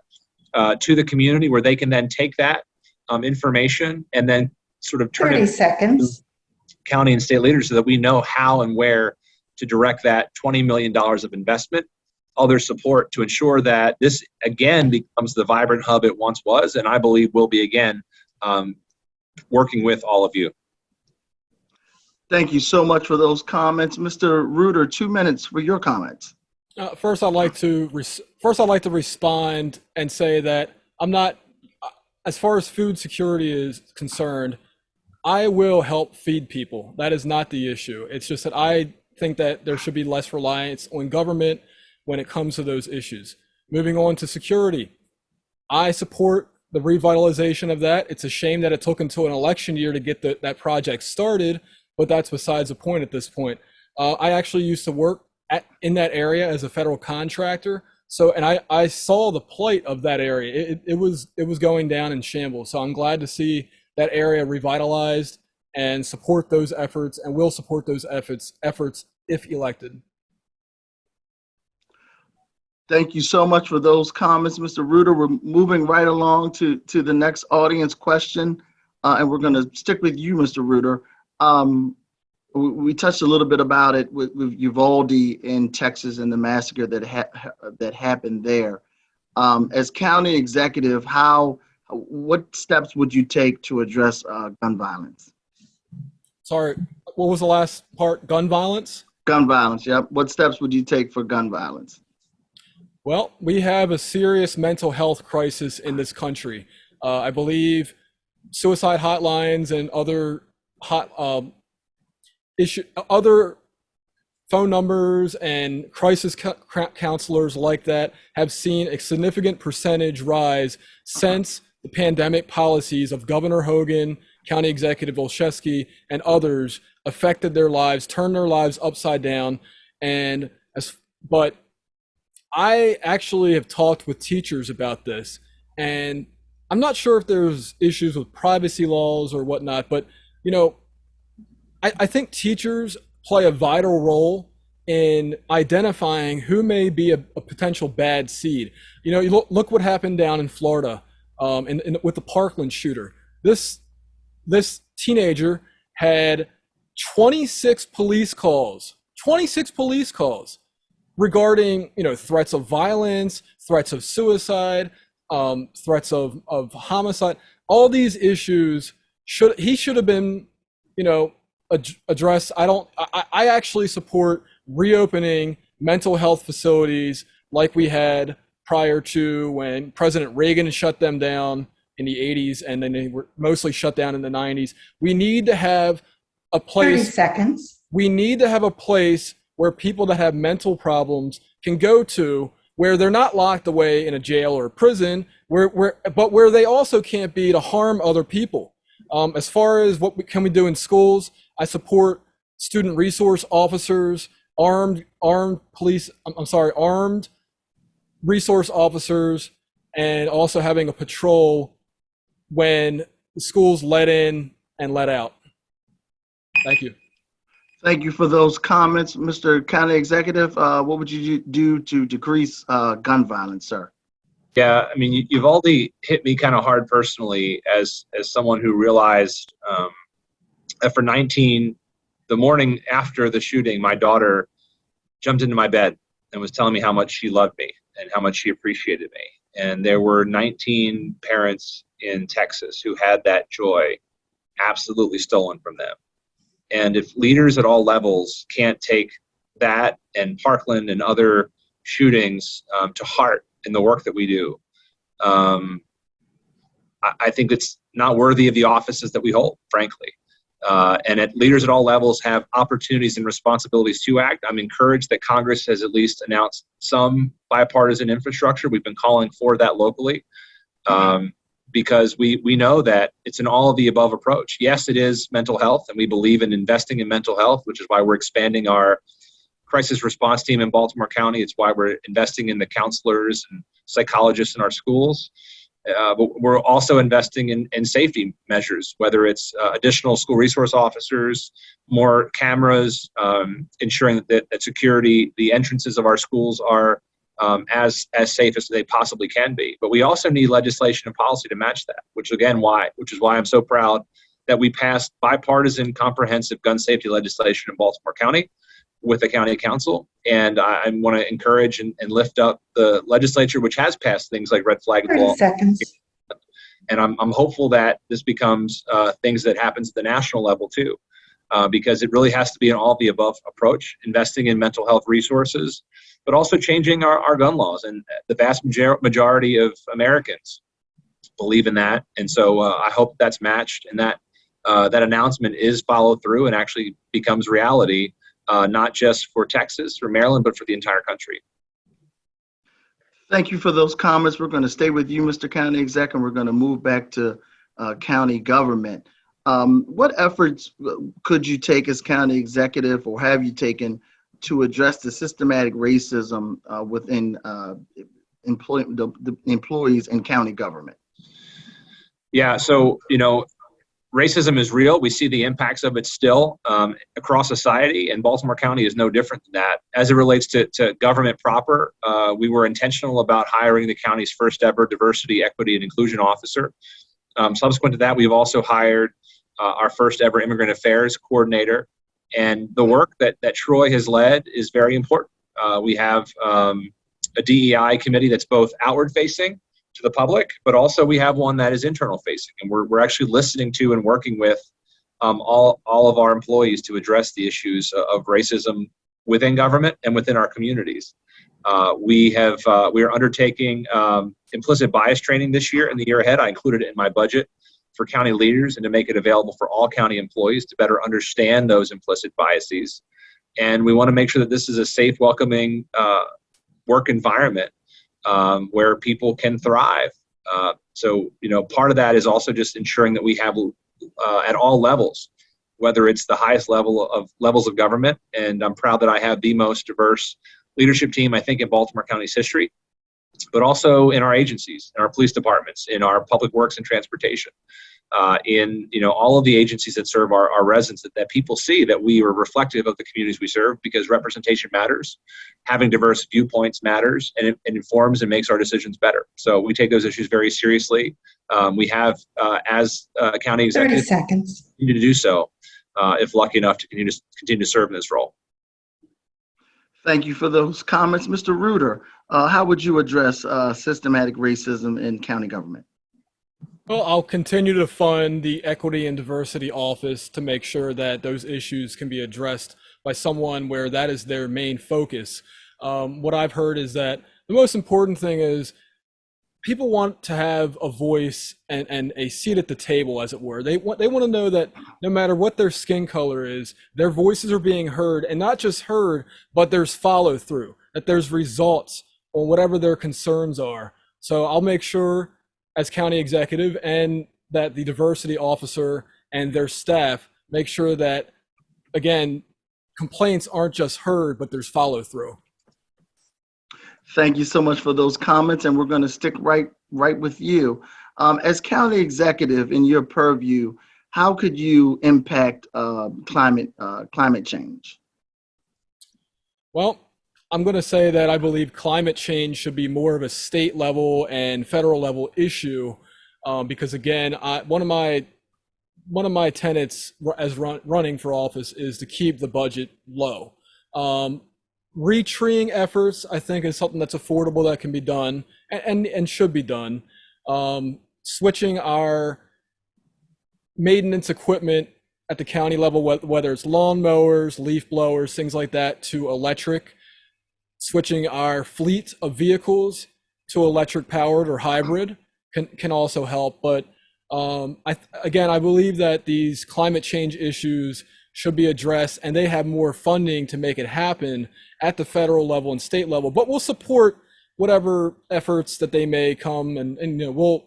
to the community, where they can then take that information and then sort of turn 30 it seconds. to county and state leaders so that we know how and where to direct that $20 million of investment, other support, to ensure that this again becomes the vibrant hub it once was, and I believe will be again, working with all of you. Thank you so much for those comments. Mr. Reuter, 2 minutes for your comments. First, I'd like to respond and say that I'm not, as far as food security is concerned, I will help feed people. That is not the issue. It's just that I think that there should be less reliance on government when it comes to those issues. Moving on to security, I support the revitalization of that. It's a shame that it took until an election year to get that project started, but that's besides the point at this point. I actually used to work in that area as a federal contractor. So, and I saw the plight of that area. It was going down in shambles. So I'm glad to see that area revitalized and support those efforts, and will support those efforts if elected. Thank you so much for those comments, Mr. Reuter. We're moving right along to the next audience question, and we're going to stick with you, Mr. Reuter. We touched a little bit about it with Uvalde in Texas and the massacre that happened there. As county executive, what steps would you take to address gun violence? Sorry, what was the last part? Gun violence? Gun violence, yep. What steps would you take for gun violence? Well, we have a serious mental health crisis in this country. I believe suicide hotlines and other other phone numbers and crisis counselors like that have seen a significant percentage rise since the pandemic policies of Governor Hogan, County Executive Olszewski, and others affected their lives, turned their lives upside down. But I actually have talked with teachers about this, and I'm not sure if there's issues with privacy laws or whatnot, but I think teachers play a vital role in identifying who may be a potential bad seed. You look what happened down in Florida with the Parkland shooter. This teenager had 26 police calls regarding threats of violence, threats of suicide, threats of homicide. All these issues should have been addressed. I actually support reopening mental health facilities like we had prior to when President Reagan shut them down in the 80s, and then they were mostly shut down in the 90s. We need to have a place. 30 seconds. We need to have a place where people that have mental problems can go to, where they're not locked away in a jail or a prison, but where they also can't be to harm other people. As far as what can we do in schools, I support student resource officers, armed resource officers, and also having a patrol when the schools let in and let out. Thank you. Thank you for those comments, Mr. County Executive. What would you do to decrease gun violence, sir? Yeah, I mean, Uvalde hit me kind of hard personally as someone who realized that for the morning after the shooting, my daughter jumped into my bed and was telling me how much she loved me and how much she appreciated me. And there were 19 parents in Texas who had that joy absolutely stolen from them. And if leaders at all levels can't take that and Parkland and other shootings to heart in the work that we do, I think it's not worthy of the offices that we hold, frankly. And leaders at all levels have opportunities and responsibilities to act. I'm encouraged that Congress has at least announced some bipartisan infrastructure. We've been calling for that locally because we know that it's an all of the above approach. Yes, it is mental health, and we believe in investing in mental health, which is why we're expanding our crisis response team in Baltimore County. It's why we're investing in the counselors and psychologists in our schools. But we're also investing in safety measures, whether it's additional school resource officers, more cameras, ensuring that security, the entrances of our schools are as safe as they possibly can be. But we also need legislation and policy to match that, which is why I'm so proud that we passed bipartisan comprehensive gun safety legislation in Baltimore County with the county council. And I want to encourage and lift up the legislature, which has passed things like red flag 30 seconds. And I'm hopeful that this becomes things that happens at the national level too, because it really has to be an all of the above approach, investing in mental health resources, but also changing our gun laws. And the vast majority of Americans believe in that. And so I hope that's matched and that announcement is followed through and actually becomes reality. Not just for Texas or Maryland, but for the entire country. Thank you for those comments. We're going to stay with you, Mr. County Exec, and we're going to move back to county government. What efforts could you take as county executive, or have you taken, to address the systematic racism within the employees in county government? Yeah, so, racism is real. We see the impacts of it still across society, and Baltimore County is no different than that. As it relates to government proper, we were intentional about hiring the county's first ever diversity, equity, and inclusion officer. Subsequent to that, we've also hired our first ever immigrant affairs coordinator. And the work that Troy has led is very important. We have a DEI committee that's both outward facing to the public, but also we have one that is internal facing, and we're actually listening to and working with all of our employees to address the issues of racism within government and within our communities. We are undertaking implicit bias training this year and the year ahead. I included it in my budget for county leaders and to make it available for all county employees to better understand those implicit biases. And we want to make sure that this is a safe, welcoming work environment where people can thrive. So, part of that is also just ensuring that we have at all levels, whether it's the highest levels of government, and I'm proud that I have the most diverse leadership team, I think, in Baltimore County's history, but also in our agencies, in our police departments, in our public works and transportation, in all of the agencies that serve our residents, that people see that we are reflective of the communities we serve, because representation matters, having diverse viewpoints matters, and it informs and makes our decisions better. So we take those issues very seriously. We have, as a county 30 executive, seconds. continue to do so if lucky enough to continue to serve in this role. Thank you for those comments. Mr. Reuter, how would you address systematic racism in county government? Well, I'll continue to fund the Equity and Diversity Office to make sure that those issues can be addressed by someone where that is their main focus. What I've heard is that the most important thing is people want to have a voice and a seat at the table, as it were. They want to know that no matter what their skin color is, their voices are being heard, and not just heard, but there's follow through, that there's results on whatever their concerns are. So I'll make sure as county executive and that the diversity officer and their staff make sure that, again, complaints aren't just heard, but there's follow through. Thank you so much for those comments, and we're going to stick right with you. As county executive, in your purview, how could you impact climate change? Well, I'm going to say that I believe climate change should be more of a state level and federal level issue, because again, one of my tenets as running for office is to keep the budget low. Retreeing efforts, I think, is something that's affordable, that can be done and should be done. Switching our maintenance equipment at the county level, whether it's lawn mowers, leaf blowers, things like that, to electric. Switching our fleet of vehicles to electric powered or hybrid can also help. But I believe that these climate change issues should be addressed, and they have more funding to make it happen at the federal level and state level. But we'll support whatever efforts that they may come, and we'll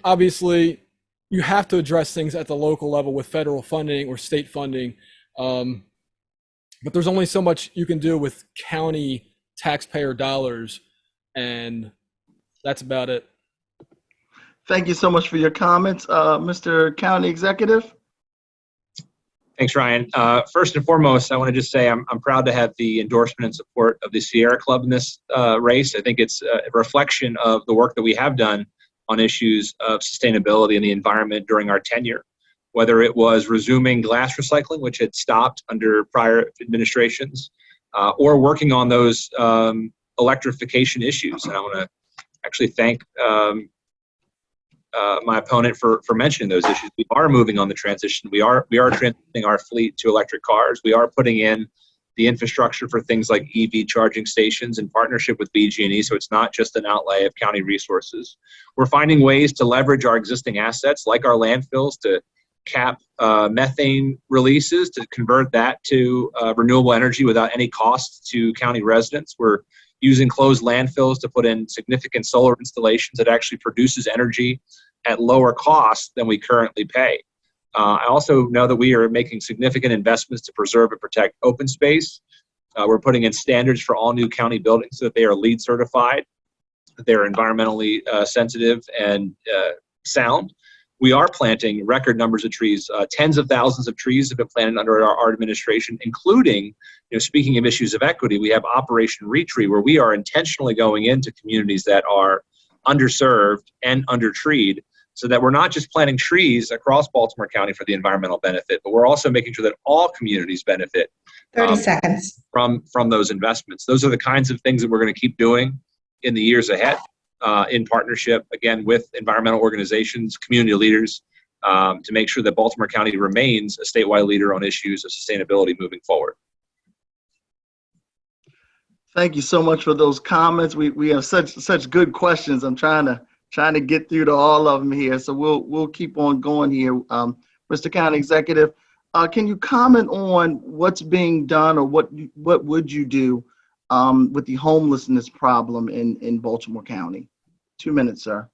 obviously, you have to address things at the local level with federal funding or state funding. But there's only so much you can do with county taxpayer dollars, and that's about it. Thank you so much for your comments, Mr. County Executive. Thanks, Ryan. First and foremost, I want to just say I'm proud to have the endorsement and support of the Sierra Club in this race. I think it's a reflection of the work that we have done on issues of sustainability and the environment during our tenure, whether it was resuming glass recycling, which had stopped under prior administrations, or working on those electrification issues. And I want to actually thank my opponent for mentioning those issues. We are moving on the transition. We are transitioning our fleet to electric cars. We are putting in the infrastructure for things like EV charging stations in partnership with BG&E, so it's not just an outlay of county resources. We're finding ways to leverage our existing assets, like our landfills, to cap methane releases, to convert that to renewable energy without any cost to county residents. We're using closed landfills to put in significant solar installations that actually produces energy at lower cost than we currently pay. I also know that we are making significant investments to preserve and protect open space. We're putting in standards for all new county buildings so that they are LEED certified, that they're environmentally sensitive and sound. We are planting record numbers of trees. Tens of thousands of trees have been planted under our administration, including, speaking of issues of equity, we have Operation Retree, where we are intentionally going into communities that are underserved and undertreed, so that we're not just planting trees across Baltimore County for the environmental benefit, but we're also making sure that all communities benefit 30 seconds. from those investments. Those are the kinds of things that we're going to keep doing in the years ahead, in partnership, again, with environmental organizations, community leaders, to make sure that Baltimore County remains a statewide leader on issues of sustainability moving forward. Thank you so much for those comments. We have such good questions. I'm trying to get through to all of them here, so we'll keep on going here. Mr. County Executive, can you comment on what's being done, or what would you do with the homelessness problem in Baltimore County? 2 minutes, sir.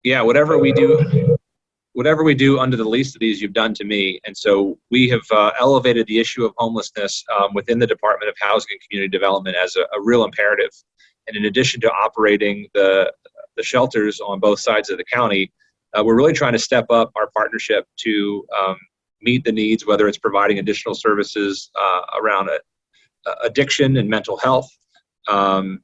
Yeah, whatever we do under the least of these, you've done to me. And so we have elevated the issue of homelessness within the Department of Housing and Community Development as a real imperative. And in addition to operating the shelters on both sides of the county, we're really trying to step up our partnership to meet the needs, whether it's providing additional services around addiction and mental health, to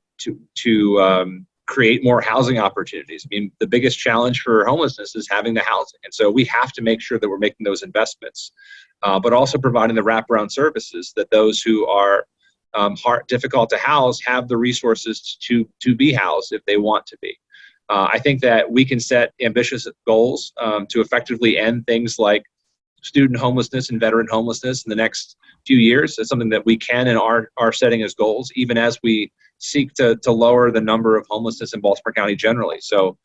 create more housing opportunities. I mean, the biggest challenge for homelessness is having the housing. And so we have to make sure that we're making those investments, but also providing the wraparound services that those who are difficult to house have the resources to be housed if they want to be. I think that we can set ambitious goals to effectively end things like student homelessness and veteran homelessness in the next few years. It's something that we can and are setting as goals, even as we seek to lower the number of homelessness in Baltimore County generally. So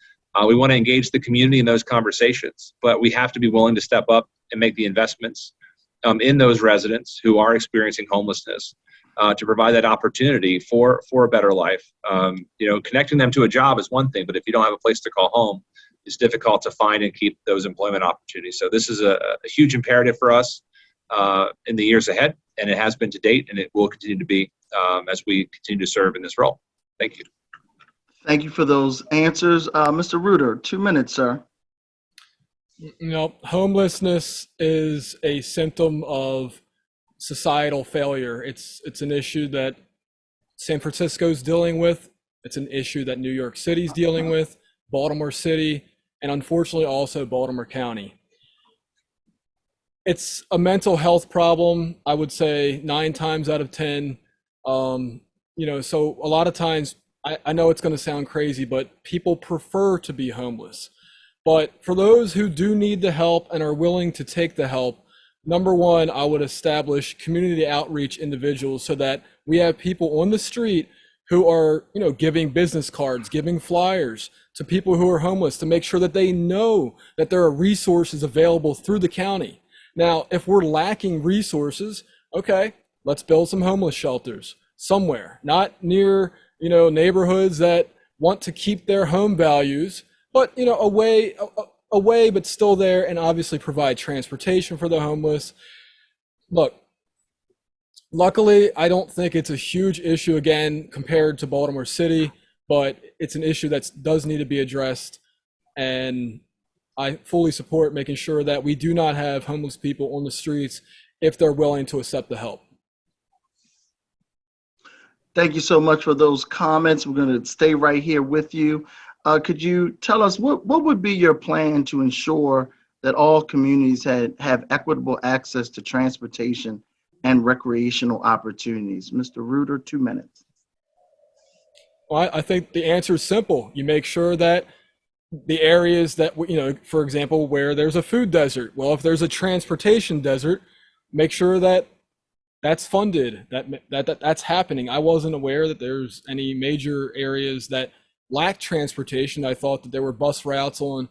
we want to engage the community in those conversations, but we have to be willing to step up and make the investments in those residents who are experiencing homelessness to provide that opportunity for a better life. Connecting them to a job is one thing, but if you don't have a place to call home, it's difficult to find and keep those employment opportunities. So this is a huge imperative for us in the years ahead, and it has been to date, and it will continue to be as we continue to serve in this role. Thank you. Thank you for those answers. Mr. Reuter, 2 minutes, sir. Homelessness is a symptom of societal failure. It's an issue that San Francisco's dealing with. It's an issue that New York City's dealing with, Baltimore City, and unfortunately also Baltimore County. It's a mental health problem, I would say 9 times out of 10. So a lot of times, I know it's going to sound crazy, but people prefer to be homeless. But for those who do need the help and are willing to take the help, number one, I would establish community outreach individuals so that we have people on the street who are, giving business cards, giving flyers to people who are homeless to make sure that they know that there are resources available through the county. Now, if we're lacking resources, okay, let's build some homeless shelters somewhere, not near, neighborhoods that want to keep their home values, but, away, but still there, and obviously provide transportation for the homeless. Look, luckily, I don't think it's a huge issue again compared to Baltimore City, but it's an issue that does need to be addressed. And I fully support making sure that we do not have homeless people on the streets if they're willing to accept the help. Thank you so much for those comments. We're going to stay right here with you. Could you tell us what would be your plan to ensure that all communities have equitable access to transportation and recreational opportunities? Mr. Reuter, 2 minutes. Well, I think the answer is simple. You make sure that the areas that, for example, where there's a food desert, well, if there's a transportation desert, make sure that that's funded, that's happening. I wasn't aware that there's any major areas that lack transportation. I thought that there were bus routes on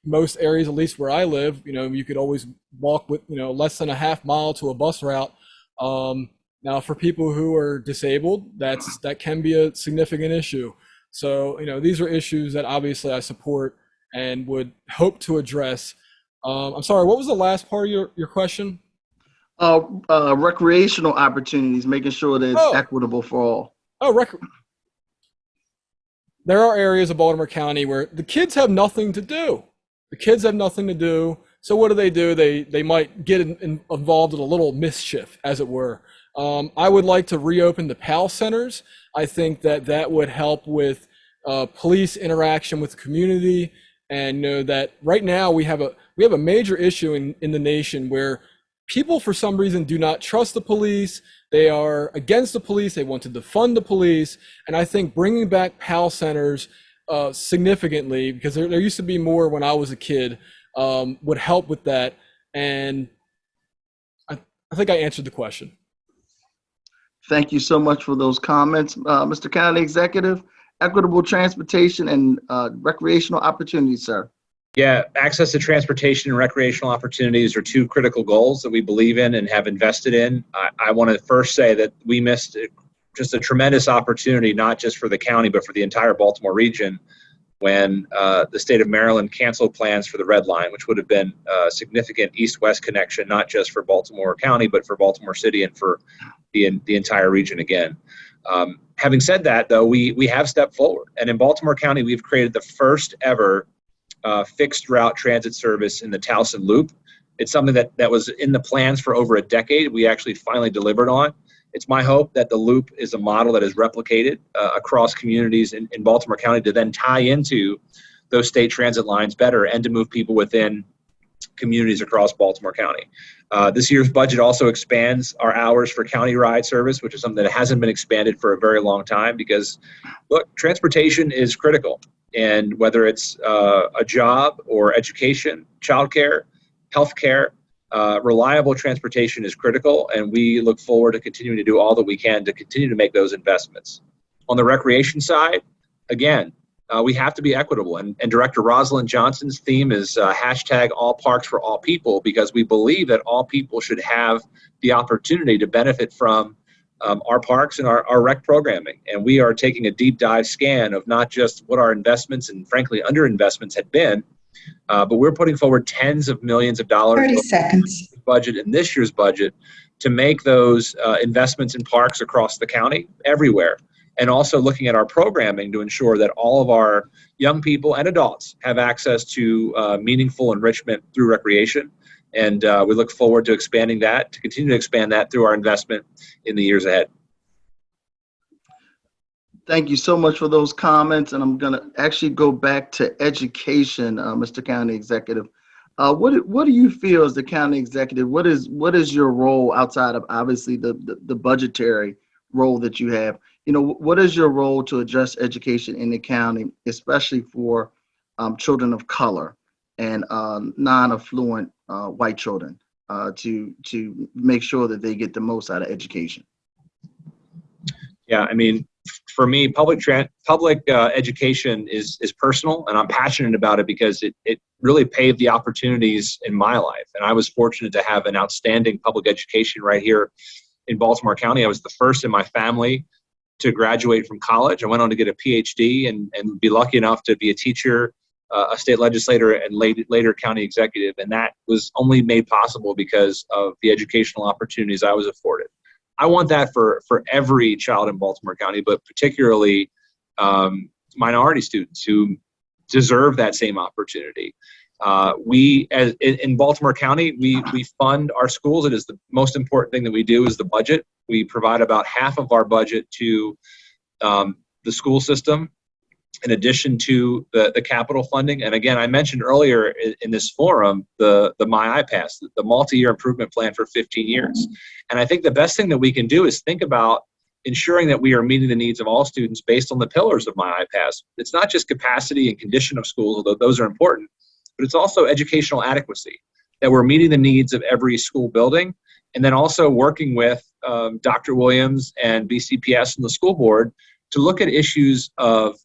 most areas, at least where I live. You could always walk with, less than a half mile to a bus route. Now, for people who are disabled, that can be a significant issue. So, these are issues that obviously I support and would hope to address. I'm sorry, what was the last part of your question? Recreational opportunities, making sure that it's equitable for all. There are areas of Baltimore County where the kids have nothing to do. So what do? They might get involved in a little mischief, as it were. I would like to reopen the PAL centers. I think that would help with police interaction with the community, and that right now we have a major issue in the nation where people for some reason do not trust the police. They are against the police. They want to defund the police, and I think bringing back PAL centers significantly, because there used to be more when I was a kid, would help with that. And I think I answered the question. Thank you so much for those comments, Mr. County Executive. Equitable transportation and recreational opportunities, sir. Yeah, access to transportation and recreational opportunities are two critical goals that we believe in and have invested in. I want to first say that we missed just a tremendous opportunity, not just for the county, but for the entire Baltimore region, when the state of Maryland canceled plans for the Red Line, which would have been a significant east-west connection, not just for Baltimore County, but for Baltimore City and for the entire region again. Having said that, though, we have stepped forward. And in Baltimore County, we've created the first ever fixed route transit service in the Towson Loop. It's something that was in the plans for over a decade. We actually finally delivered on. It's my hope that the Loop is a model that is replicated across communities in Baltimore County to then tie into those state transit lines better and to move people within communities across Baltimore County. This year's budget also expands our hours for county ride service, which is something that hasn't been expanded for a very long time because, look, transportation is critical. And whether it's a job or education, childcare, healthcare, reliable transportation is critical, and we look forward to continuing to do all that we can to continue to make those investments. On the recreation side, again, we have to be equitable, and Director Rosalind Johnson's theme is hashtag all parks for all people, because we believe that all people should have the opportunity to benefit from our parks and our rec programming. And we are taking a deep dive scan of not just what our investments and frankly underinvestments had been, but we're putting forward tens of millions of dollars 30 seconds. budget in this year's budget to make those investments in parks across the county everywhere. And also looking at our programming to ensure that all of our young people and adults have access to meaningful enrichment through recreation. And we look forward to expanding that, to continue to expand that through our investment in the years ahead. Thank you so much for those comments. And I'm going to actually go back to education, Mr. County Executive. What do you feel as the county executive? What is your role outside of obviously the budgetary role that you have? What is your role to address education in the county, especially for children of color and non-affluent white children, to make sure that they get the most out of education? Yeah, I mean, for me, public education is personal, and I'm passionate about it because it really paved the opportunities in my life. And I was fortunate to have an outstanding public education right here in Baltimore County. I was the first in my family to graduate from college. I went on to get a PhD and be lucky enough to be a teacher, a state legislator, and later county executive. And that was only made possible because of the educational opportunities I was afforded. I want that for every child in Baltimore County, but particularly minority students who deserve that same opportunity. In Baltimore County, we fund our schools. It is the most important thing that we do is the budget. We provide about half of our budget to the school system, in addition to the capital funding. And again, I mentioned earlier in this forum, the My iPass, the multi-year improvement plan for 15 years. And I think the best thing that we can do is think about ensuring that we are meeting the needs of all students based on the pillars of My iPass. It's not just capacity and condition of schools, although those are important, but it's also educational adequacy, that we're meeting the needs of every school building, and then also working with Dr. Williams and BCPS and the school board to look at issues of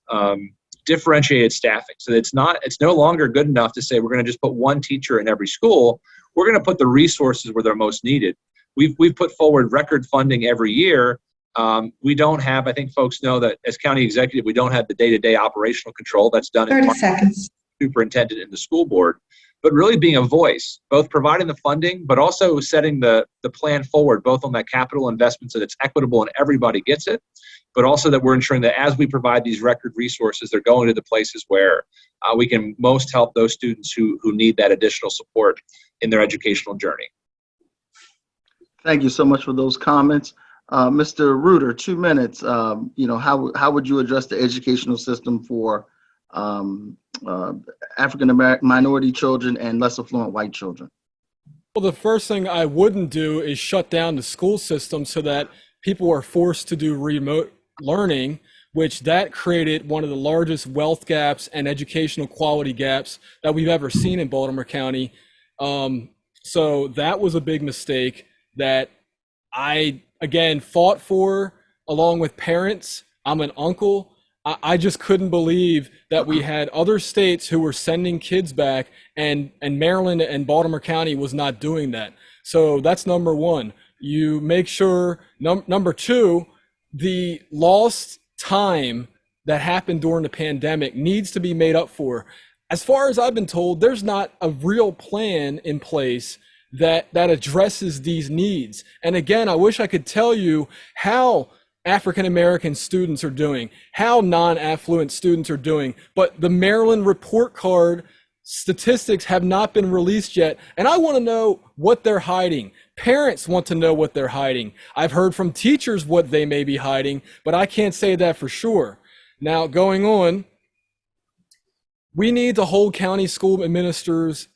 differentiated staffing. So it's no longer good enough to say we're going to just put one teacher in every school. We're going to put the resources where they're most needed. we've put forward record funding every year. We don't have, I think folks know that as county executive, we don't have the day-to-day operational control. That's done in 30 part by seconds. the superintendent and the school board. But really being a voice, both providing the funding, but also setting the plan forward, both on that capital investment so that it's equitable and everybody gets it, but also that we're ensuring that as we provide these record resources, they're going to the places where we can most help those students who need that additional support in their educational journey. Thank you so much for those comments. Mr. Reuter, 2 minutes. How would you address the educational system for African American minority children and less affluent white children? Well, the first thing I wouldn't do is shut down the school system so that people are forced to do remote learning, which that created one of the largest wealth gaps and educational quality gaps that we've ever seen in Baltimore County. So that was a big mistake that I, again, fought for along with parents. I'm an uncle. I just couldn't believe that we had other states who were sending kids back, and Maryland and Baltimore County was not doing that. So that's number one. You make sure, number two, the lost time that happened during the pandemic needs to be made up for. As far as I've been told, there's not a real plan in place that addresses these needs. And again, I wish I could tell you how African-American students are doing, how non-affluent students are doing, but the Maryland report card statistics have not been released yet. And I want to know what they're hiding. Parents want to know what they're hiding. I've heard from teachers what they may be hiding, but I can't say that for sure. Now, going on, we need to hold county school administrators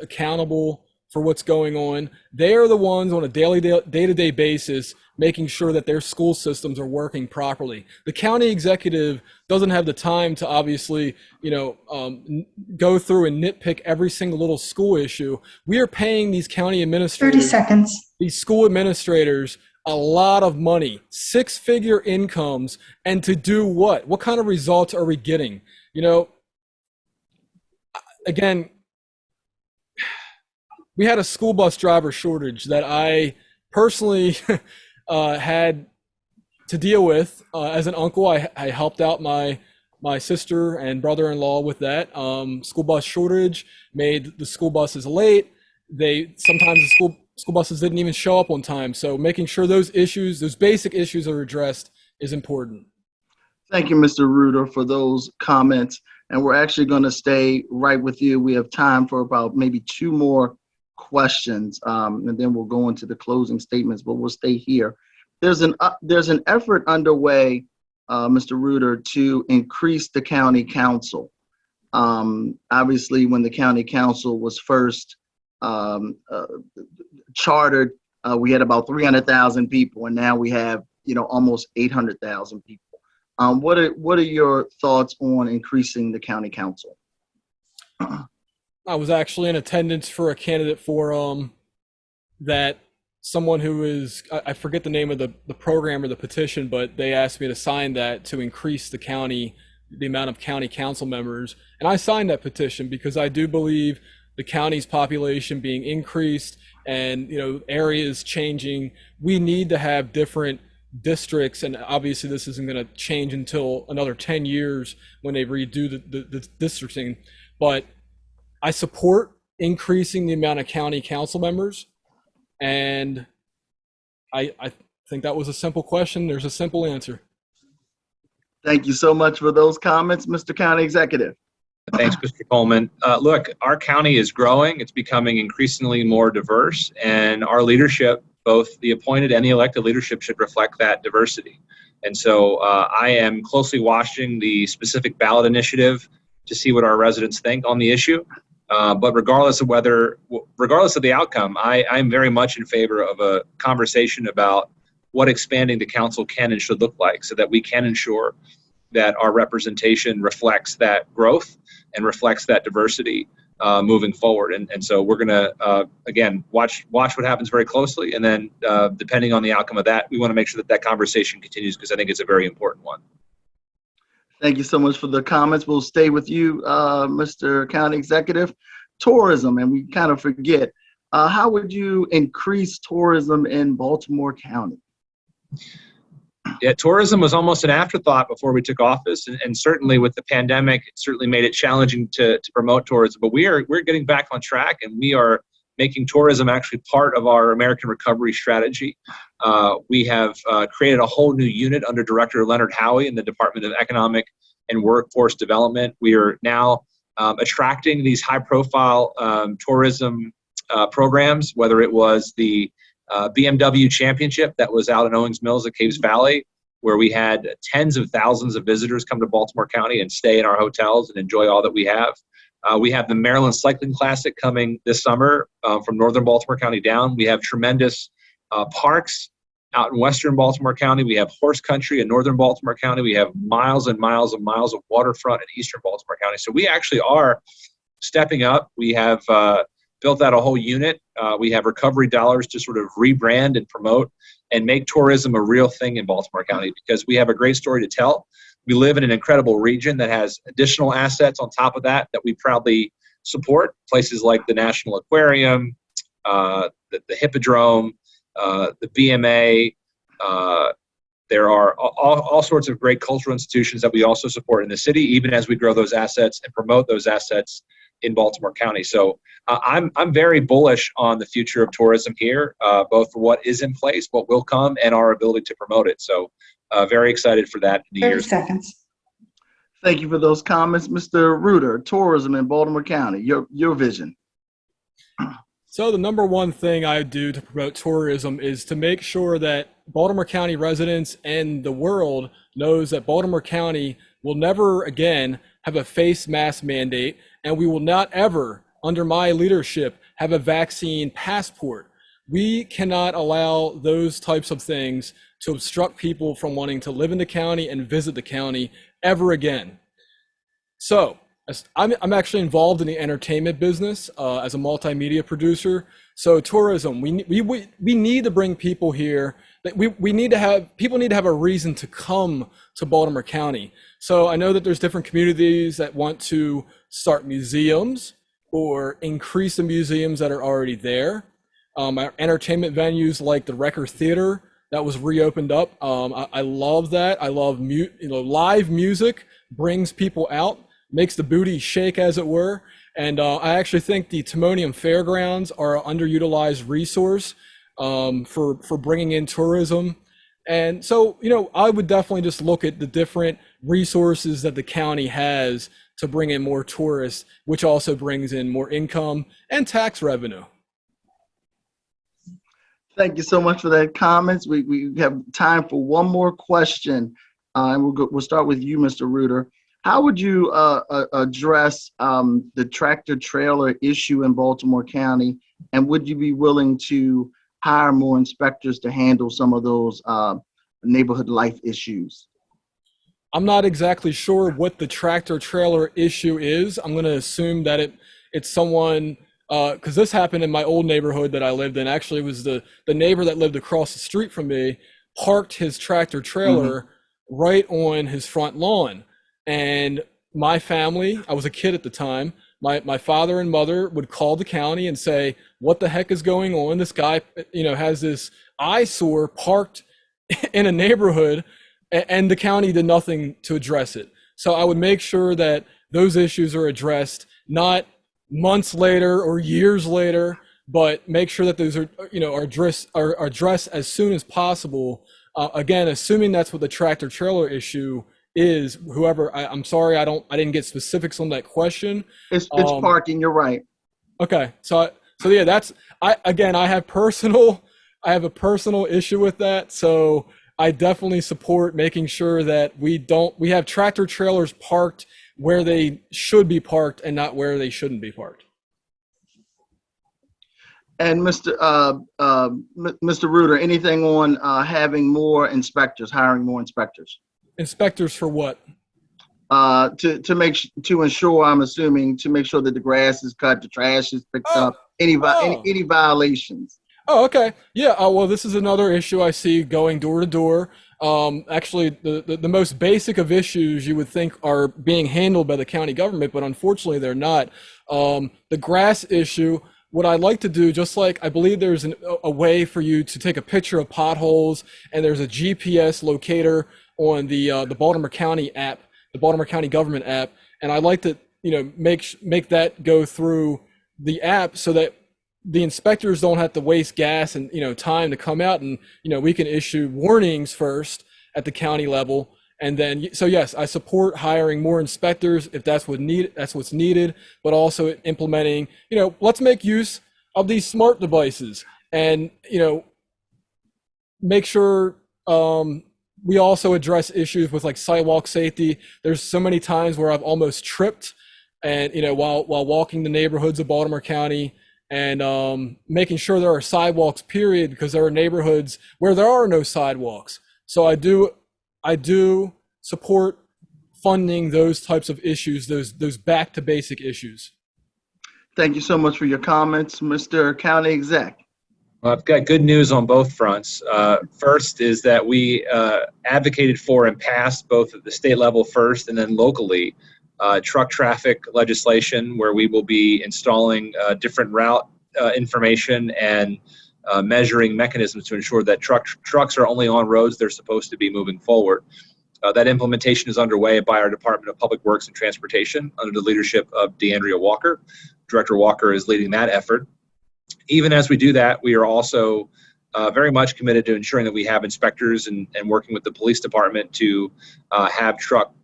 accountable for what's going on. They are the ones on a daily, day-to-day basis making sure that their school systems are working properly. The county executive doesn't have the time to obviously, go through and nitpick every single little school issue. We are paying these county 30 administrators, seconds. these school administrators, a lot of money, six-figure incomes, and to do what? What kind of results are we getting? Again, we had a school bus driver shortage that I personally had to deal with. As an uncle, I helped out my sister and brother-in-law with that. School bus shortage made the school buses late. Sometimes the school buses didn't even show up on time. So making sure those basic issues are addressed is important. Thank you, Mr. Reuter, for those comments. And we're actually going to stay right with you. We have time for about maybe 2 more questions, and then we'll go into the closing statements, but we'll stay here. There's an effort underway, Mr. Reuter, to increase the county council. Obviously, when the county council was first chartered, we had about 300,000 people, and now we have almost 800,000 people. What are your thoughts on increasing the county council? I was actually in attendance for a candidate forum that someone who is, I forget the name of the program or the petition, but they asked me to sign that to increase the amount of county council members. And I signed that petition because I do believe the county's population being increased and, areas changing, we need to have different districts. And obviously this isn't going to change until another 10 years when they redo the districting. But I support increasing the amount of county council members, and I think that was a simple question. There's a simple answer. Thank you so much for those comments, Mr. County Executive. Thanks, Mr. Coleman. Look, our county is growing. It's becoming increasingly more diverse, and our leadership, both the appointed and the elected leadership, should reflect that diversity. And so I am closely watching the specific ballot initiative to see what our residents think on the issue. But regardless of the outcome, I'm very much in favor of a conversation about what expanding the council can and should look like so that we can ensure that our representation reflects that growth and reflects that diversity moving forward. And so we're going to, again, watch what happens very closely. And then depending on the outcome of that, we want to make sure that conversation continues because I think it's a very important one. Thank you so much for the comments. We'll stay with you, Mr. County Executive. Tourism, and we kind of forget, how would you increase tourism in Baltimore County? Yeah, tourism was almost an afterthought before we took office, and certainly with the pandemic, it certainly made it challenging to promote tourism. But we're getting back on track, and we are making tourism actually part of our American recovery strategy. We have created a whole new unit under Director Leonard Howey in the Department of Economic and Workforce Development. We are now attracting these high-profile tourism programs, whether it was the BMW Championship that was out in Owings Mills at Caves Valley, where we had tens of thousands of visitors come to Baltimore County and stay in our hotels and enjoy all that we have. We have the Maryland Cycling Classic coming this summer from northern Baltimore County down. We have tremendous parks out in western Baltimore County. We have horse country in northern Baltimore County. We have miles and miles and miles of waterfront in eastern Baltimore County. So we actually are stepping up. We have built out a whole unit. We have recovery dollars to sort of rebrand and promote and make tourism a real thing in Baltimore County, because we have a great story to tell. We live in an incredible region that has additional assets on top of that we proudly support. Places like the National Aquarium, the Hippodrome, the VMA. There are all sorts of great cultural institutions that we also support in the city, even as we grow those assets and promote those assets in Baltimore County. So I'm very bullish on the future of tourism here, both for what is in place, what will come, and our ability to promote it. So very excited for that in the 30 years. seconds. Thank you for those comments. Mr. Reuter, tourism in Baltimore County, your vision. So the number one thing I do to promote tourism is to make sure that Baltimore County residents and the world knows that Baltimore County will never again have a face mask mandate, and we will not ever, under my leadership, have a vaccine passport. We cannot allow those types of things to obstruct people from wanting to live in the county and visit the county ever again. So I'm actually involved in the entertainment business as a multimedia producer. So tourism, we need to bring people here. We need to have, people need to have a reason to come to Baltimore County. So I know that there's different communities that want to start museums or increase the museums that are already there. Our entertainment venues like the Record Theater that was reopened up. I love that. I love live music brings people out, makes the booty shake, as it were. And I actually think the Timonium Fairgrounds are an underutilized resource for bringing in tourism. And so, I would definitely just look at the different resources that the county has to bring in more tourists, which also brings in more income and tax revenue. Thank you so much for that comments. We have time for one more question, and we'll start with you, Mr. Reuter. How would you address the tractor trailer issue in Baltimore County, and would you be willing to hire more inspectors to handle some of those neighborhood life issues? I'm not exactly sure what the tractor trailer issue is. I'm going to assume that it's someone, because this happened in my old neighborhood that I lived in. Actually, it was the neighbor that lived across the street from me parked his tractor trailer right on his front lawn. And my family, I was a kid at the time, my father and mother would call the county and say, what the heck is going on? This guy, has this eyesore parked in a neighborhood, and the county did nothing to address it. So I would make sure that those issues are addressed, not months later or years later, but make sure that those are addressed as soon as possible. Again, assuming that's what the tractor trailer issue is. Whoever, I'm sorry, I didn't get specifics on that question. It's parking. You're right. Okay, so yeah, I have a personal issue with that. So I definitely support making sure that we have tractor trailers parked where they should be parked and not where they shouldn't be parked. And Mr. Reuter, anything on hiring more inspectors? Inspectors for what? To ensure, I'm assuming, to make sure that the grass is cut, the trash is picked up, any violations. Oh, okay. Yeah. Well, this is another issue I see going door to door. Actually, the most basic of issues you would think are being handled by the county government, but unfortunately they're not. The grass issue, what I'd like to do, just like I believe there's a way for you to take a picture of potholes, and there's a GPS locator on the Baltimore County app, the Baltimore County government app, and I'd like to make that go through the app so that the inspectors don't have to waste gas and time to come out, and we can issue warnings first at the county level. And then, so yes, I support hiring more inspectors if that's what's needed, but also implementing, let's make use of these smart devices and, make sure we also address issues with like sidewalk safety. There's so many times where I've almost tripped and, while walking the neighborhoods of Baltimore County, and making sure there are sidewalks, period, because there are neighborhoods where there are no sidewalks. So I do support funding those types of issues, those back to basic issues. Thank you so much for your comments, Mr. County Exec. Well, I've got good news on both fronts. First is that we advocated for and passed both at the state level first and then locally truck traffic legislation, where we will be installing different route information and measuring mechanisms to ensure that trucks are only on roads they're supposed to be moving forward. That implementation is underway by our Department of Public Works and Transportation under the leadership of DeAndrea Walker. Director Walker is leading that effort. Even as we do that, we are also very much committed to ensuring that we have inspectors and working with the police department to have truck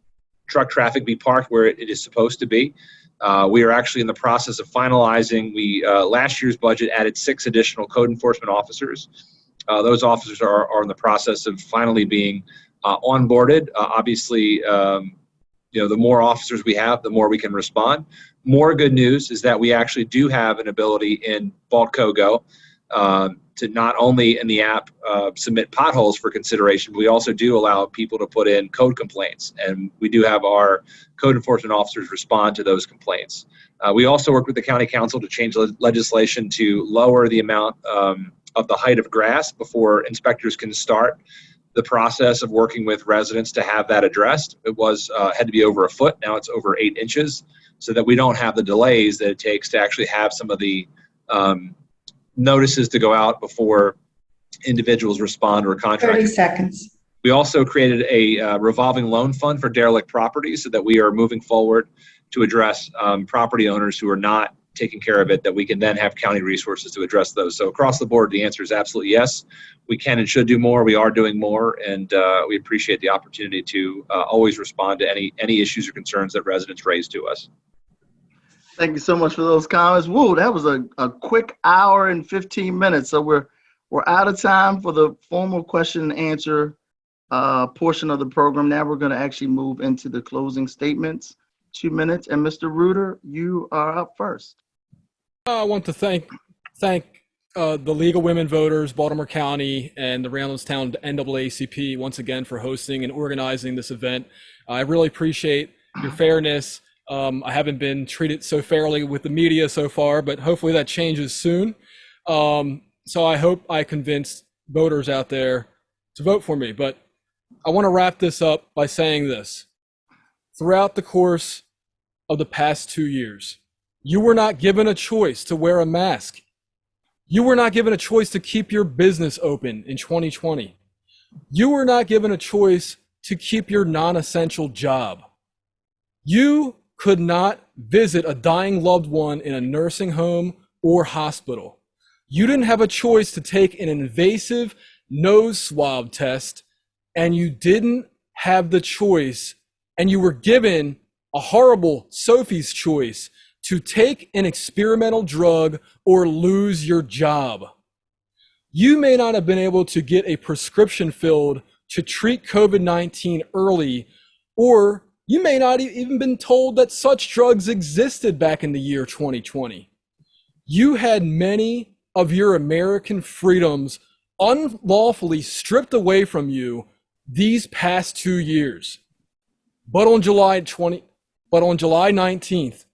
traffic be parked where it is supposed to be. We are actually in the process of finalizing. Last year's budget added 6 additional code enforcement officers. Those officers are in the process of finally being onboarded. Obviously, the more officers we have, the more we can respond. More good news is that we actually do have an ability in Baltco Go to not only in the app submit potholes for consideration, but we also do allow people to put in code complaints, and we do have our code enforcement officers respond to those complaints. We also work with the county council to change legislation to lower the amount of the height of grass before inspectors can start the process of working with residents to have that addressed. It had to be over a foot. Now it's over 8 inches, so that we don't have the delays that it takes to actually have some of the notices to go out before individuals respond or contractors. 30 seconds. We also created a revolving loan fund for derelict properties so that we are moving forward to address property owners who are not taking care of it, that we can then have county resources to address those. So across the board, the answer is absolutely yes. We can and should do more. We are doing more, and we appreciate the opportunity to always respond to any issues or concerns that residents raise to us. Thank you so much for those comments. Whoa, that was a quick hour and 15 minutes. So we're out of time for the formal question and answer portion of the program. Now we're going to actually move into the closing statements. 2 minutes. And Mr. Reuter, you are up first. I want to thank the League of Women Voters, Baltimore County, and the Randallstown NAACP once again for hosting and organizing this event. I really appreciate your fairness. I haven't been treated so fairly with the media so far, but hopefully that changes soon. So I hope I convinced voters out there to vote for me. But I want to wrap this up by saying this. Throughout the course of the past 2 years, you were not given a choice to wear a mask. You were not given a choice to keep your business open in 2020. You were not given a choice to keep your non-essential job. You could not visit a dying loved one in a nursing home or hospital. You didn't have a choice to take an invasive nose swab test, and you didn't have the choice, and you were given a horrible Sophie's choice to take an experimental drug or lose your job. You may not have been able to get a prescription filled to treat COVID-19 early, or you may not even been told that such drugs existed back in the year 2020. You had many of your American freedoms unlawfully stripped away from you these past 2 years. But on July 19th,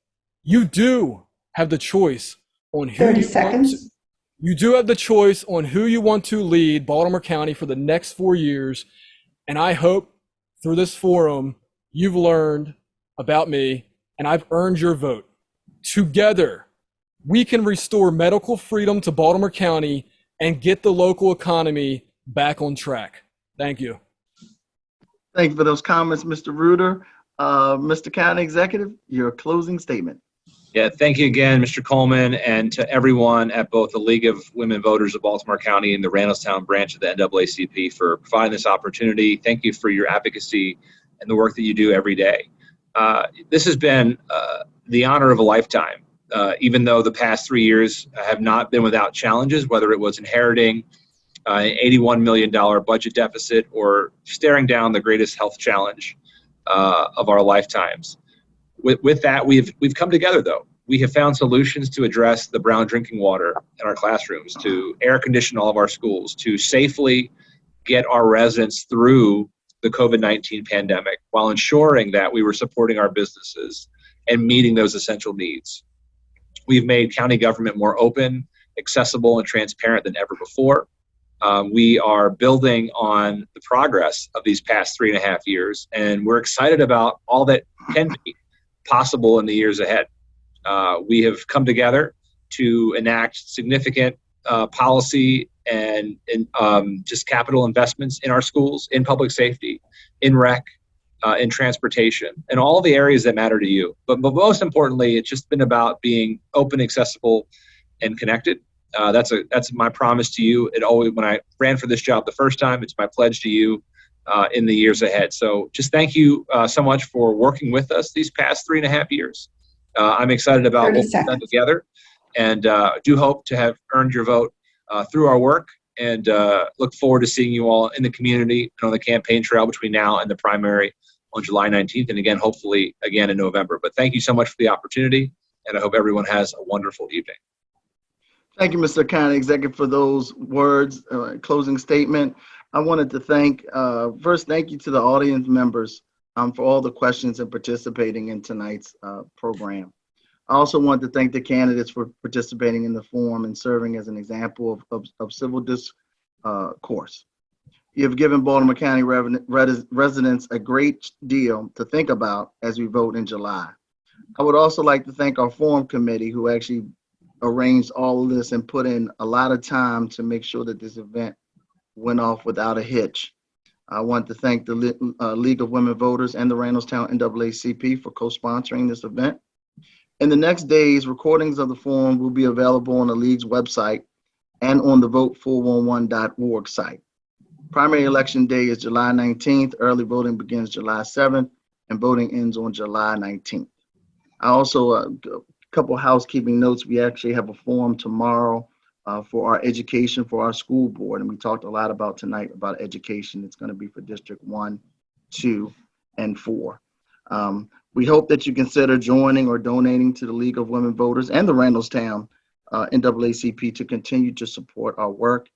you do have the choice on who 30 seconds. You do have the choice on who you want to lead Baltimore County for the next 4 years. And I hope through this forum, you've learned about me and I've earned your vote. Together, we can restore medical freedom to Baltimore County and get the local economy back on track. Thank you. Thank you for those comments, Mr. Reuter. Mr. County Executive, your closing statement. Yeah, thank you again, Mr. Coleman, and to everyone at both the League of Women Voters of Baltimore County and the Randallstown branch of the NAACP for providing this opportunity. Thank you for your advocacy and the work that you do every day. This has been the honor of a lifetime, even though the past 3 years have not been without challenges, whether it was inheriting an $81 million budget deficit or staring down the greatest health challenge of our lifetimes. With that, we've come together, though. We have found solutions to address the brown drinking water in our classrooms, to air condition all of our schools, to safely get our residents through the COVID-19 pandemic while ensuring that we were supporting our businesses and meeting those essential needs. We've made county government more open, accessible, and transparent than ever before. We are building on the progress of these past 3.5 years, and we're excited about all that can be possible in the years ahead. We have come together to enact significant policy and just capital investments in our schools, in public safety, in rec, in transportation, and all the areas that matter to you. But most importantly, it's just been about being open, accessible, and connected. That's my promise to you. It always, when I ran for this job the first time, it's my pledge to you in the years ahead. So just thank you so much for working with us these past 3.5 years. I'm excited about what we've done together, and do hope to have earned your vote through our work, and look forward to seeing you all in the community and on the campaign trail between now and the primary on July 19th, and again, hopefully again in November. But thank you so much for the opportunity, and I hope everyone has a wonderful evening. Thank you, Mr. County Executive, for those words, closing statement. I wanted to thank you to the audience members for all the questions and participating in tonight's program. I also want to thank the candidates for participating in the forum and serving as an example of civil discourse. You have given Baltimore County residents a great deal to think about as we vote in July. I would also like to thank our forum committee, who actually arranged all of this and put in a lot of time to make sure that this event went off without a hitch. I want to thank the League of Women Voters and the Randallstown NAACP for co-sponsoring this event. In the next days, recordings of the forum will be available on the League's website and on the vote411.org site. Primary election day is July 19th. Early voting begins July 7th, and voting ends on July 19th. I also, a couple housekeeping notes. We actually have a forum tomorrow for our education for our school board, and we talked a lot about tonight about education. It's going to be for District 1, 2, and 4. We hope that you consider joining or donating to the League of Women Voters and the Randallstown NAACP to continue to support our work.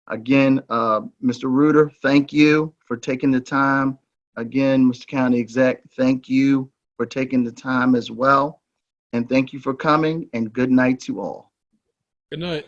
Again, Mr. Reuter, thank you for taking the time. Again, Mr. County Exec, thank you for taking the time as well. And thank you for coming, and good night to all. Good night.